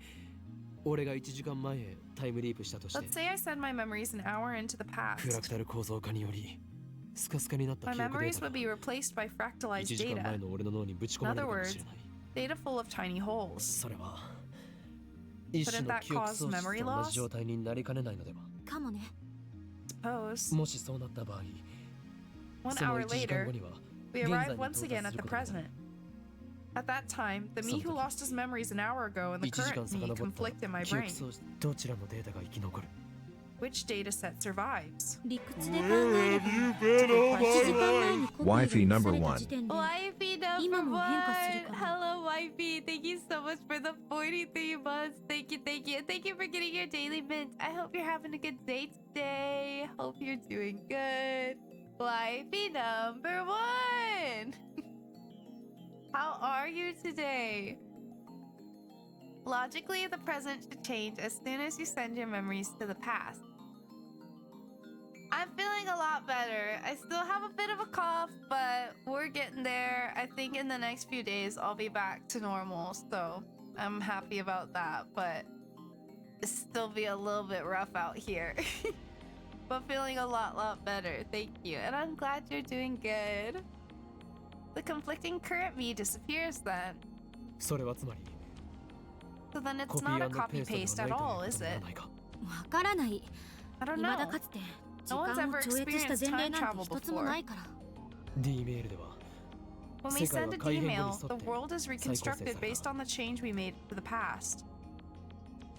俺が1時間前へタイムリープしたとして Let's say I send my memories an hour into the フラク past. タル構造化によりスカスカになった My 記憶デ memories ータ would が be replaced by 1 fractalized 時間 data. 前の俺の脳にぶち込まれるかもしれない Data full of tiny holes. それは一種の記憶喪失と同じ状態になりかねないのではかもね。 Suppose. もしそうなった場合 1その hour 1時間 later, 後には we 現在 arrive に once 到 again 達 at す the ることが present. At that time, the me who Something. lost his memories an hour ago and the 1時間 current me 遡った conflict in my 記憶 brain. 喪失どちらのデータが生き残る Which data set survives? 理屈で考えれば1時間前にコピーが Wifey さ number れた one. 時点で Wifey number 今も変化する one! から Hello, Wifey! Thank you so much for the 43 months. Thank you, thank you. Thank you for getting your daily mint. I hope you're having a good day today. Hope you're doing good. Wifey number one! How are you today? Logically, the present should change as soon as you send your memories to the past. I'm feeling a lot better. I still have a bit of a cough, but we're getting there. I think in the next few days I'll be back to normal, so I'm happy about that, but it'll still be a little bit rough out here. But feeling a lot better. Thank you. And I'm glad you're doing good. The conflicting current me disappears then. それはつまり So then コ it's ピ not a ー copy ペース paste トで at はない all, ということ is になら it? ないか わからない。 I don't 未だ know. かつて時 No 間 one's を ever 超越した experienced 前例 time なんて travel 一つもない before. から。 D メールでは When we 世界 send は a 改 D 変後に mail, 沿っ the て world is 再構成さ reconstructed れた based on the change we made to the past.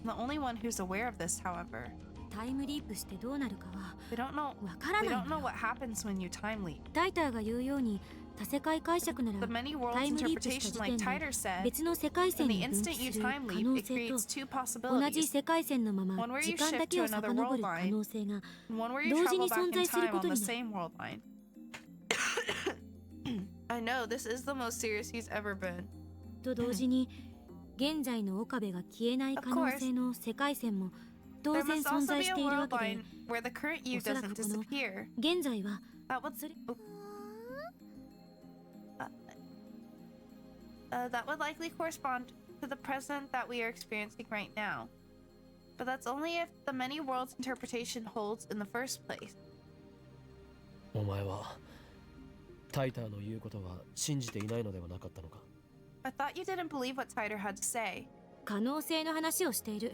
I'm the only one who's aware of this, however. タイムリープしてどうなるかは We don't know わから we ない don't の know よ。 what happens when you time leap. タイターが言うように多世界解釈なら The many worlds タイムリープした interpretation, 時 like 点で Tider said, 別の世界 in 線 the に分 instant you 岐する time 可 leap, 能 it 性 creates と two 同じ possibilities. 世界線のまま One where 時 you 間だ shift け to を another 遡 world る可 line, 能性が and one where you 同時に travel back 存 in 在する time こ on と the になる。 same world line. I know, this is the most serious he's ever been. と同時に現在の岡部が消えない可能性の世界線も当 There 然 must 存 also 在 be し a ているわ world けで line where the current you おそら doesn't くこの disappear. 現在は That would それ that would likely correspond to the present that we are experiencing right now. But that's only if the many worlds interpretation holds in the first place. お前はタイターの言うことは信じていないのではなかったのか I thought you didn't believe what Tider had to say. 可能性の話をしている。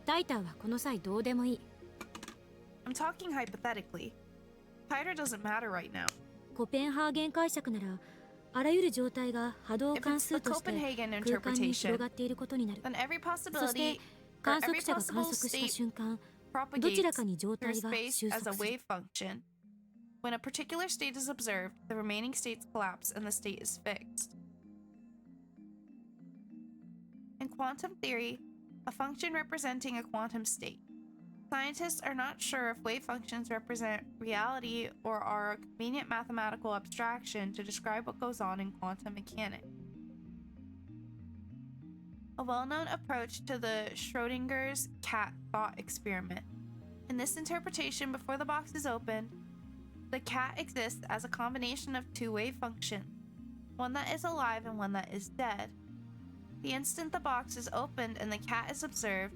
タイターはこの際どうでもいい。 I'm talking hypothetically. Tider doesn't matter right now. コペンハーゲン解釈ならあらゆる状態が波動 If 関 it's 数 the として空 Copenhagen 間に広 interpretation, がっていることになる。 then every そして possibility 観 or 測 every 者が観 possible 測した state 瞬間、どちら propagates かに状 through 態が space 収 as a 束する。 wave function. When a particular state is observed, the remaining states collapse and the state is fixed. In quantum theory, a function representing a quantum state. Scientists are not sure if wave functions represent reality or are a convenient mathematical abstraction to describe what goes on in quantum mechanics. A well-known approach to the Schrodinger's cat thought experiment. In this interpretation, before the box is opened, the cat exists as a combination of two wave functions, one that is alive and one that is dead. The instant the box is opened and the cat is observed,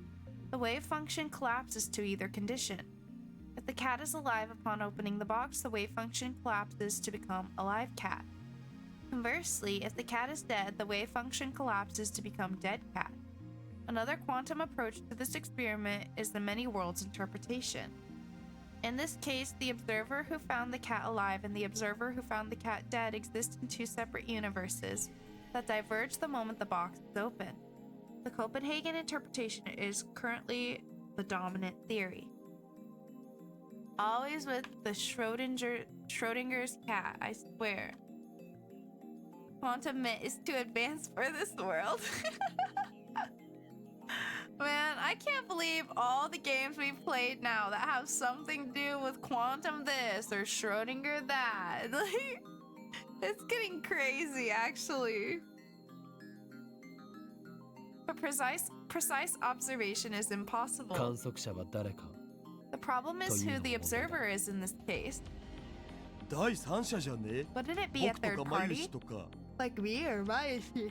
the wave function collapses to either condition. If the cat is alive upon opening the box, the wave function collapses to become a live cat. Conversely, if the cat is dead, the wave function collapses to become dead cat. Another quantum approach to this experiment is the many worlds interpretation. In this case, the observer who found the cat alive and the observer who found the cat dead exist in two separate universes that diverge the moment the box is open. The Copenhagen interpretation is currently the dominant theory. Always with the Schrodinger's cat, I swear. Quantum Mint is too advanced for this world. Man, I can't believe all the games we've played now that have something to do with quantum this or Schrodinger that. Like, it's getting crazy, actually. But precise observation is 観 impossible. 測者は誰か The problem is who the observer is in this case. 第三者じゃね Wouldn't it be a 僕と third かマユ party? シとか Like me or Mayashi?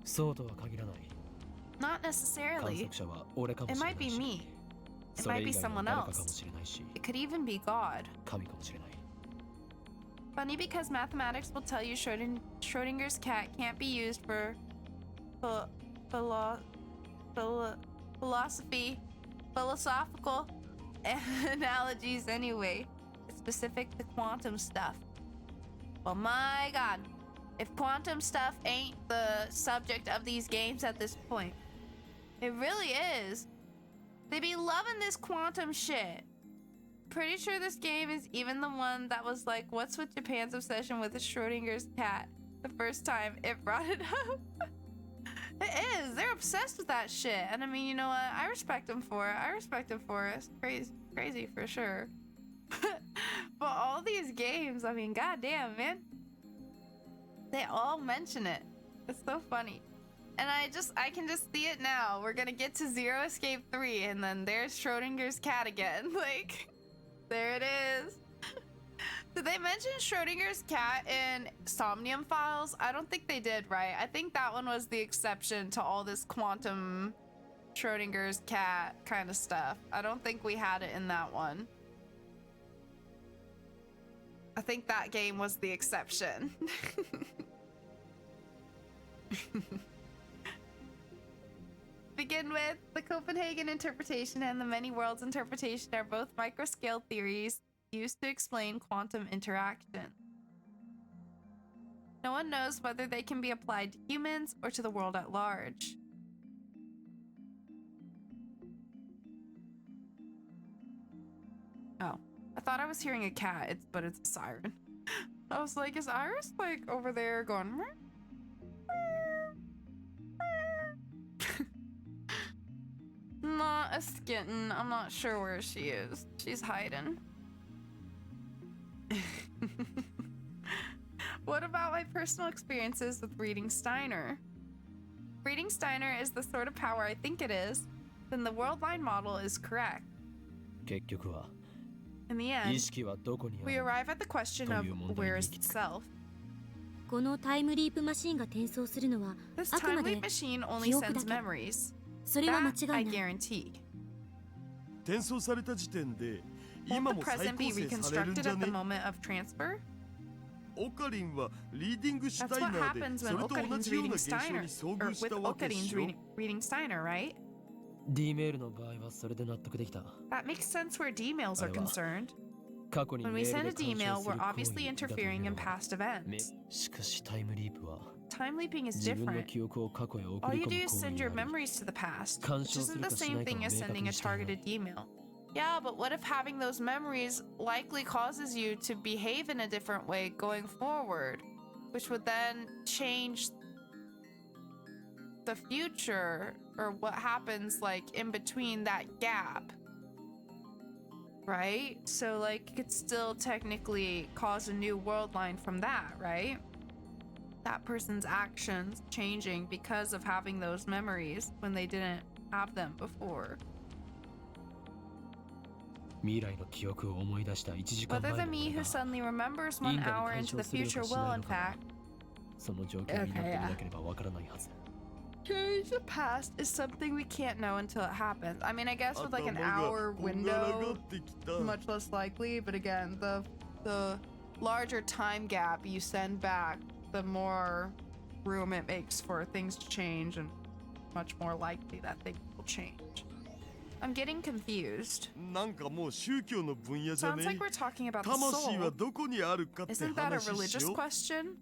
そうとは限らない Not 観 necessarily. 測者は俺かも It しれな might be いし me. It それ might 以 be 外の someone 誰かかも else. しれないし It could even be God. 神かもしれない Funny because mathematics will tell you Schrodinger's cat can't be used for philosophical analogies anyway. It's specific to quantum stuff. Well, my God, if quantum stuff ain't the subject of these games at this point, it really is. They be loving this quantum shit. Pretty sure this game is even the one that was like, what's with Japan's obsession with Schrodinger's cat the first time it brought it up? It is. They're obsessed with that shit. And I mean, you know what? I respect them for it. It's crazy for sure. But all these games, I mean, goddamn, man. They all mention it. It's so funny. And I can just see it now. We're gonna get to Zero Escape 3 and then there's Schrodinger's cat again. Like, there it is. Did they mention Schrodinger's cat in Somnium Files? I don't think they did, right? I think that one was the exception to all this quantum Schrodinger's cat kind of stuff. I don't think we had it in that one. I think that game was the exception. Begin with, the Copenhagen interpretation and the many worlds interpretation are both microscale theories used to explain quantum interaction. No one knows whether they can be applied to humans or to the world at large. Oh, I thought I was hearing a cat, but it's a siren. I was like, is Iris like over there going? Not a skitten. I'm not sure where she is. She's hiding. What about my personal experiences with reading Steiner? If reading Steiner is the sort of power I think it is, then the worldline model is correct. 結局は In the 意 end, 識はどこにあ we る arrive at the question of where is itself. このタイムリープマシンが転送するのは This あく time まで leap machine only 記憶 sends だけ。 memories. それは間 That I 違いない。 guarantee. 転送された時点で Won't 今 the も再 present be 構成されるん reconstructed じゃ at the ね moment of transfer? オカリンはリーディングシュ That's タイ what ナーで happens そ when れと同 Okarin's じような reading 現象 Steiner, に遭 or 遇し with たわけで Okarin's しょ reading Steiner, right? D メールの場合はそれで納得できた That makes sense where D mails are あれは。 concerned. When we send an email, we're obviously interfering in past events. しかしタイムリープは Time leaping is 自分の different. 記憶を過去へ送 All り you 込 do む is 行為 send に your あり memories to the past, 干 which 渉す isn't る the かし same ないか thing は as 明確 sending a にしていない targeted email. Yeah, but what if having those memories likely causes you to behave in a different way going forward, which would then change the future or what happens like in between that gap? Right? So like it could still technically cause a new world line from that, right? That person's actions changing because of having those memories when they didn't have them before. 未来の記憶を思い出した1時間 Whether 前 the の me 俺 who が suddenly remembers 因 one 果に hour 干 into 渉 the するの future かしな will, い in のかは fact, その状況になってみなければわからないはず change the past is something we can't know until it happens. I mean, I guess with like an hour window, much less likely. But again, the larger time gap you send back, the more room it makes for things to change, and much more likely that things will change. I'm getting confused. なんかもう宗教の分野じゃ Sounds ね like we're talking about the 魂は soul. どこにあるかって Isn't that a 話 religious しよう question?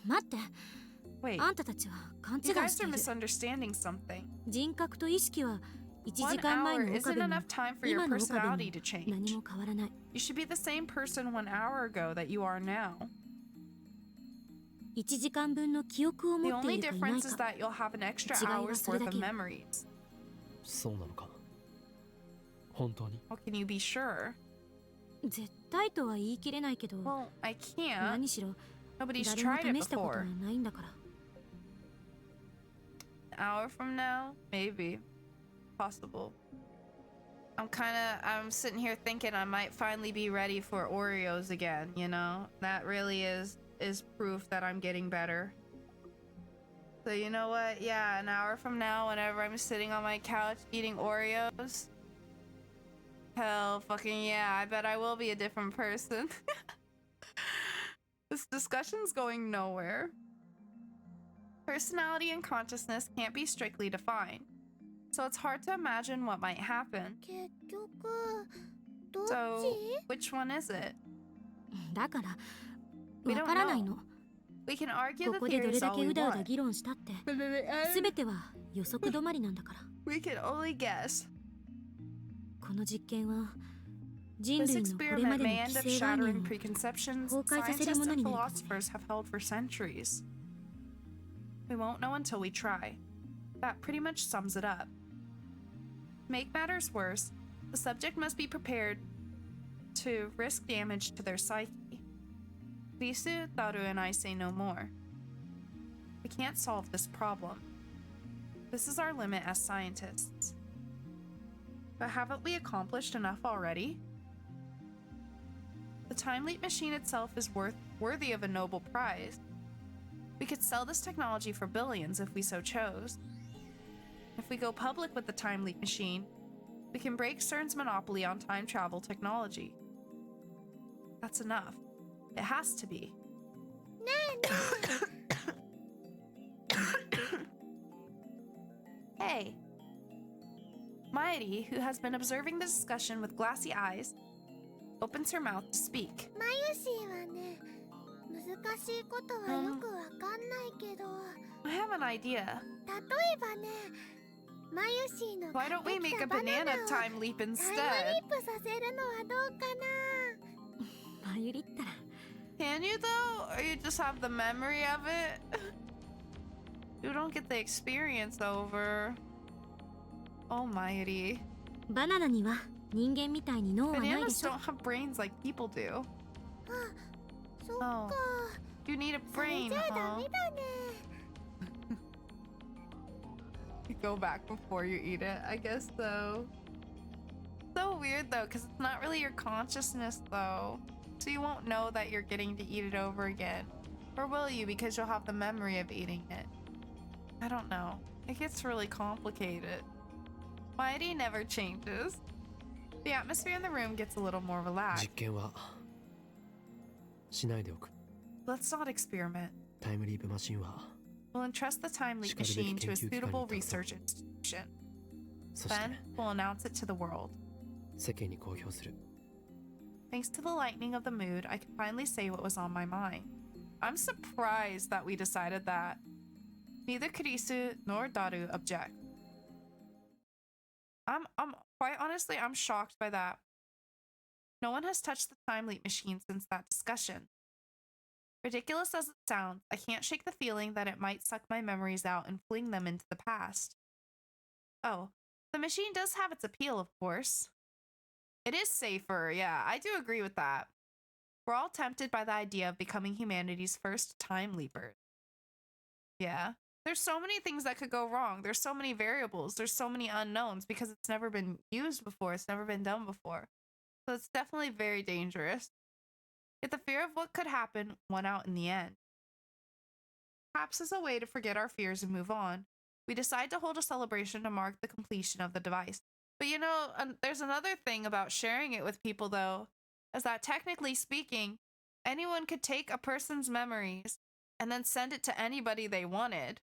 待って Wait, あんたたちは勘違 you い guys して are いる misunderstanding something. 人格と意識は1 1時間前 hour の岡 isn't 部も enough time for your 今の岡部も personality to change. 何も変わらない You should be the same person 1 hour ago that you are now. 1時間分の記憶を The 持って only いるかいない difference is か that you'll have an extra 違いは hour's それ worth だ of けよ memories. そうなのか本当に How can you be sure? 絶対とは言い切れないけど Well, I can't. 何しろ Nobody's 誰も tried it 試したことは before. ないんだから An hour from now? Maybe. Possible. I'm sitting here thinking I might finally be ready for Oreos again, you know? That really is proof that I'm getting better. So you know what? Yeah, an hour from now, whenever I'm sitting on my couch eating Oreos, hell fucking yeah, I bet I will be a different person. This discussion's going nowhere. Personality and consciousness can't be strictly defined, so it's hard to imagine what might happen. 結局どっ So, ち which one is it? だから We わ don't からないの We can argue こ the こでど theories れだ all け we うだうだ want. 議論したって But in the end, 全ては予測止まりなんだから we can only guess. この実験は人 This 類のこれま experiment で may の end 既 up 成概 shattering 念を preconceptions 崩壊させる scientists もの and になるかもね philosophers have held for centuries. We won't know until we try. That pretty much sums it up. To make matters worse, the subject must be prepared to risk damage to their psyche. Risu, Taru, and I say no more. We can't solve this problem. This is our limit as scientists. But haven't we accomplished enough already? The Time Leap machine itself is worthy of a Nobel Prize. We could sell this technology for billions if we so chose. If we go public with the Time Leap machine, we can break CERN's monopoly on time travel technology. That's enough. It has to be. Hey. Mairi, who has been observing the discussion with glassy eyes, opens her mouth to speak. マユシーはね難しいことはよくわかんないけど I have an idea. 例えばねマユシーの Why 買 don't って we き make た a バナ banana ナを time leap タイムリ instead? ップさせるのはどうかなマユリったら Can you though? Or you just have the memory of it? You don't get the experience over. Almighty. バナナには人間みたいに脳はないで Bananas しょ don't have brains like people do. そっか You need a それ brain, じゃあダ huh? メだね You go back before you eat it, I guess so. So weird though, because it's not really your consciousness though. So you won't know that you're getting to eat it over again. Or will you, because you'll have the memory of eating it? I don't know. It gets really complicated. Mighty never changes. The atmosphere in the room gets a little more 実 relaxed. 験はしないでおく Let's not experiment. タイムリープマシンは We'll entrust the time leap machine to a suitable research institution. そして Then we'll announce it to the world. 世間に公表する Thanks to the lightening of the mood, I could finally say what was on my mind. I'm surprised that we decided that. Neither Kurisu nor Daru object. I'm quite honestly, I'm shocked by that. No one has touched the time leap machine since that discussion. Ridiculous as it sounds, I can't shake the feeling that it might suck my memories out and fling them into the past. Oh, the machine does have its appeal, of course. It is safer, yeah, I do agree with that. We're all tempted by the idea of becoming humanity's first time leapers. Yeah. There's so many things that could go wrong. There's so many variables. There's so many unknowns because it's never been used before. It's never been done before. So it's definitely very dangerous. Yet the fear of what could happen won out in the end. Perhaps as a way to forget our fears and move on, we decide to hold a celebration to mark the completion of the device. But you know, there's another thing about sharing it with people though, is that technically speaking, anyone could take a person's memories and then send it to anybody they wanted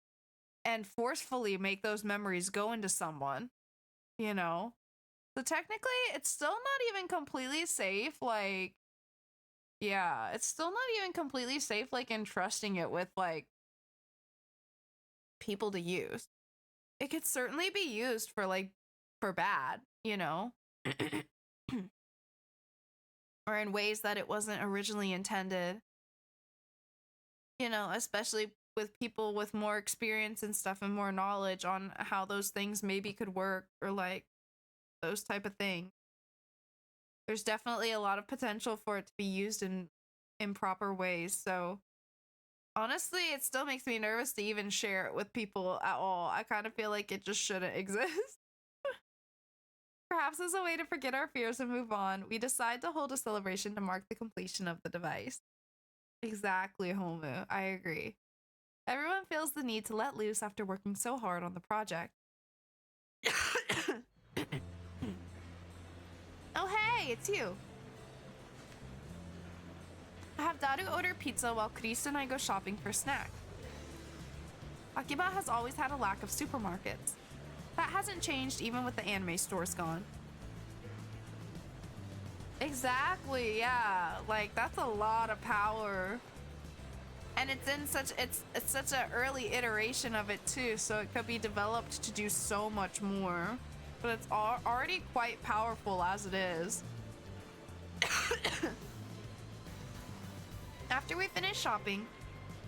and forcefully make those memories go into someone, you know? So technically, it's still not even completely safe, like, yeah, it's still not even completely safe, like, entrusting it with, like, people to use. It could certainly be used for, like, for bad, you know? Or in ways that it wasn't originally intended. You know, especially with people with more experience and stuff and more knowledge on how those things maybe could work or, like, those type of things. There's definitely a lot of potential for it to be used in improper ways. So honestly, it still makes me nervous to even share it with people at all. I kind of feel like it just shouldn't exist. Perhaps as a way to forget our fears and move on, we decide to hold a celebration to mark the completion of the device. Exactly, Homu. I agree. Everyone feels the need to let loose after working so hard on the project. Oh hey, it's you. I have Daru order pizza while Chris and I go shopping for snacks. Akiba has always had a lack of supermarkets. That hasn't changed even with the anime stores gone. Exactly, yeah. Like, that's a lot of power. And it's in such it's such an early iteration of it too, so it could be developed to do so much more. But it's already quite powerful as it is. After we finish shopping,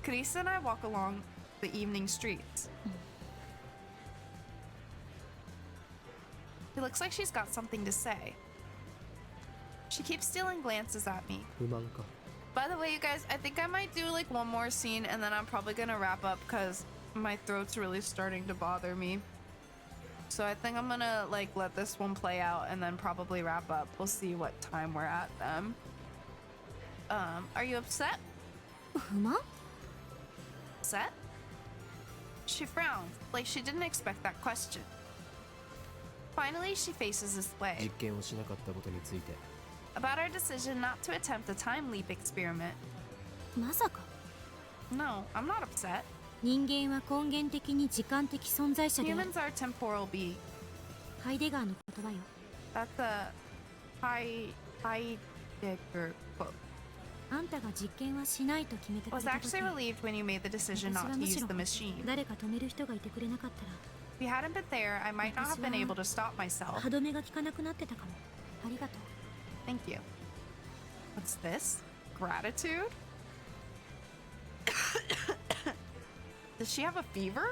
Carissa and I walk along the evening streets. It looks like she's got something to say. She keeps stealing glances at me. By the way, you guys, I think I might do like one more scene and then I'm probably gonna wrap up because my throat's really starting to bother me. So I think I'm gonna like let this one play out and then probably wrap up. We'll see what time we're at then. Are you upset? Upset? She frowned, like she didn't expect that question. Finally, she faces this way. About our decision not to attempt a time leap experiment. No, I'm not upset. Humans are temporal beings. That's a Heidegger quote. I was actually relieved when you made the decision not to use the machine. If you hadn't been there, I might not have been able to stop myself. Thank you. What's this? Gratitude? Does she have a fever?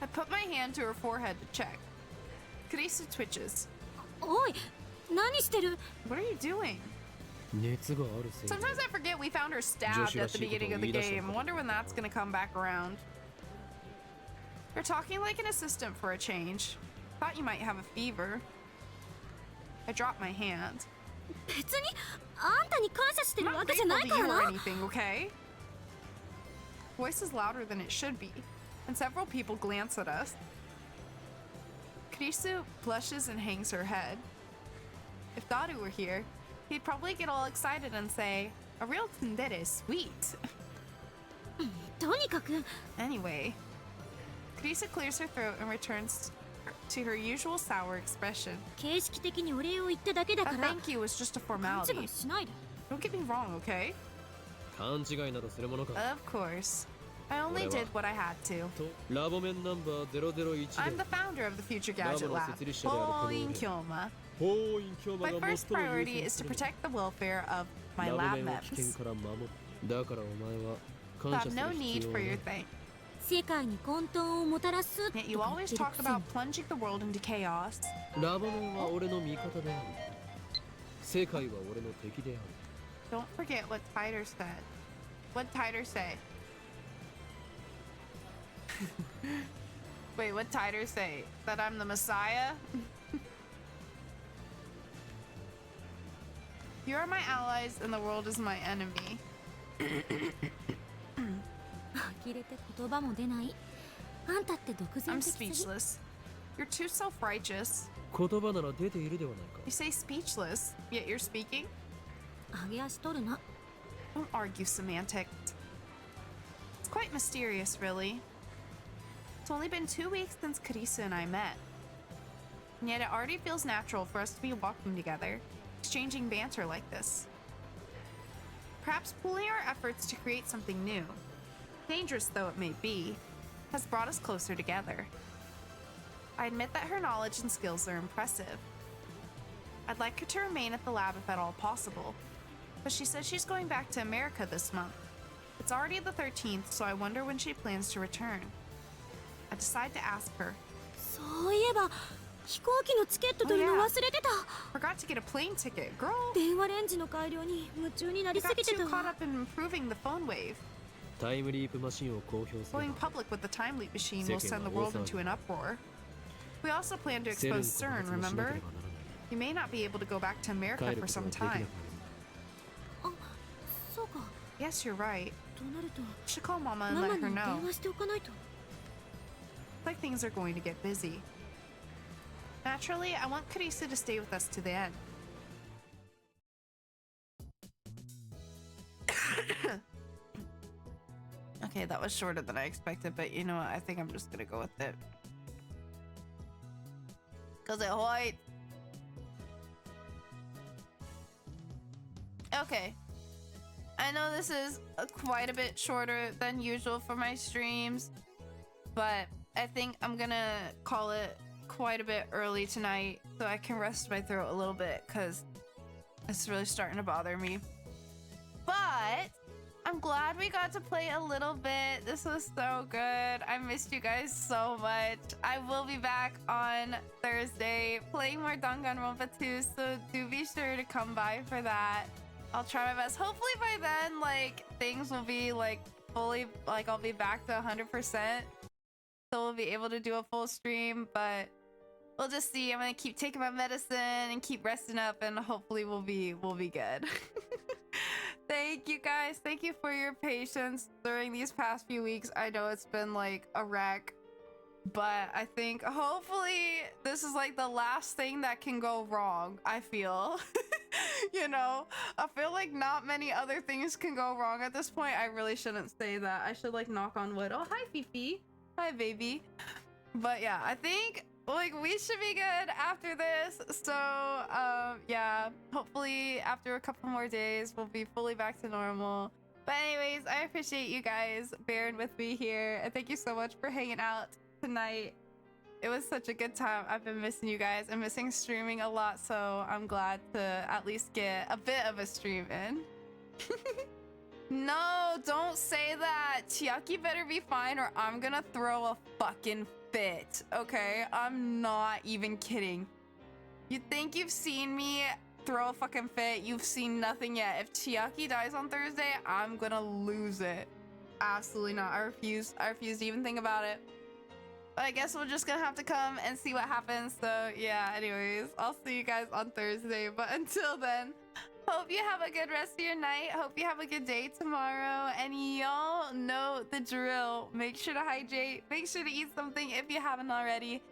I put my hand to her forehead to check. Karisa twitches. What are you doing? Sometimes I forget we found her stabbed at the beginning of the game. I wonder when that's gonna come back around. You're talking like an assistant for a change. Thought you might have a fever. I dropped my hand. I'm not grateful to you or anything, okay? Voice is louder than it should be, and several people glance at us. Kurisu blushes and hangs her head. If Daru were here, he'd probably get all excited and say, "A real tsundere is sweet." Anyway, Kurisu clears her throat and returns to her usual sour expression. 形式的にお礼を言っただけだ A から thank you was just a 勘 formality. 違いしないで Don't get me wrong, okay? 勘違いなどするものか Of course. I only did what I had to. とラボメンナンバー001 I'm で the founder of the Future Gadget Bravo, Lab, setliście de Pauline Arkonowie. Kyoma. 法院教魔 My が first 最も優 priority 先 is す to る protect the welfare of my ラボ lab メンを危険 members. から守るだからお前は I 感謝 have す no る need 必要 for はな your い thanks. 世界に混沌をもたらす Yet と you か言っ always てる talk くせに about plunging the world into chaos. ラボメンは俺の味方である世界は俺の敵である Don't forget what Tider said. What Tider say? Wait, what Tider say? That I'm the Messiah? You are my allies and the world is my enemy. 呆れて言葉も出ないあんたって独善 I'm 的すぎ speechless. You're too self-righteous. 言葉なら出ているではないか You say speechless, yet you're speaking? 上げ足取るな Don't argue semantics. It's quite mysterious, really. It's only been 2 weeks since Carissa and I met. And yet it already feels natural for us to be walking together, exchanging banter like this. Perhaps pooling our efforts to create something new, dangerous though it may be, has brought us closer together. I admit that her knowledge and skills are impressive. I'd like her to remain at the lab if at all possible, but she says she's going back to America this month. It's already the 13th, so I wonder when she plans to return. I decide to ask her. そういえば飛行機のチケット取るの忘れてた Forgot to get a plane ticket, girl. 電話レンジの改良に夢中にな I りす got ぎて too た caught わ up in improving the phone wave. タイムリープマシンを公表すれ Going ば public with the time leap machine will 世間 send the は大 world 騒 into ぎ an uproar. We also plan to セレン expose と CERN, 発動しなけ remember? ればならない You may not be able to go back to 帰 America る for ことが some できなくな time. るあそうか Yes, you're right. となると Should call Mama マ and マ let に her 電 know. 話しておかないと Like things are going to get busy. Naturally, I want Carissa to stay with us to the end. Okay, that was shorter than I expected, but you know what? I think I'm just gonna go with it. Cause it white. Okay. I know this is quite a bit shorter than usual for my streams, but I think I'm gonna call it quite a bit early tonight so I can rest my throat a little bit because it's really starting to bother me. But I'm glad we got to play a little bit. This was so good. I missed you guys so much. I will be back on Thursday playing more Danganronpa 2, so do be sure to come by for that. I'll try my best. Hopefully by then, like, things will be, like, fully, like, I'll be back to 100%. So we'll be able to do a full stream, but we'll just see. I'm gonna keep taking my medicine and keep resting up, and hopefully we'll be good. Thank you guys. Thank you for your patience during these past few weeks. I know it's been like a wreck, but I think hopefully this is like the last thing that can go wrong. I feel, you know, I feel like not many other things can go wrong at this point. I really shouldn't say that. I should like knock on wood. Oh, hi Fifi. Hi baby. But yeah, I think like we should be good after this. So yeah, hopefully after a couple more days we'll be fully back to normal. But anyways, I appreciate you guys bearing with me here, and thank you so much for hanging out tonight. It was such a good time. I've been missing you guys and missing streaming a lot, so I'm glad to at least get a bit of a stream in. No, don't say that. Chiaki better be fine or I'm gonna throw a fucking fit, okay? I'm not even kidding. You think you've seen me throw a fucking fit? You've seen nothing yet. If Chiaki dies on Thursday, I'm gonna lose it. Absolutely not. I refuse to even think about it. But I guess we're just gonna have to come and see what happens. So yeah, anyways, I'll see you guys on Thursday. But until then, hope you have a good rest of your night. Hope you have a good day tomorrow. And y'all know the drill. Make sure to hydrate. Make sure to eat something if you haven't already.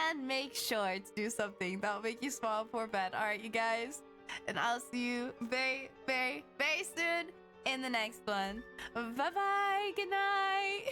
And make sure to do something that'll make you smile before bed. Alright, you guys. And I'll see you very, very, very soon in the next one. Bye-bye. Good night.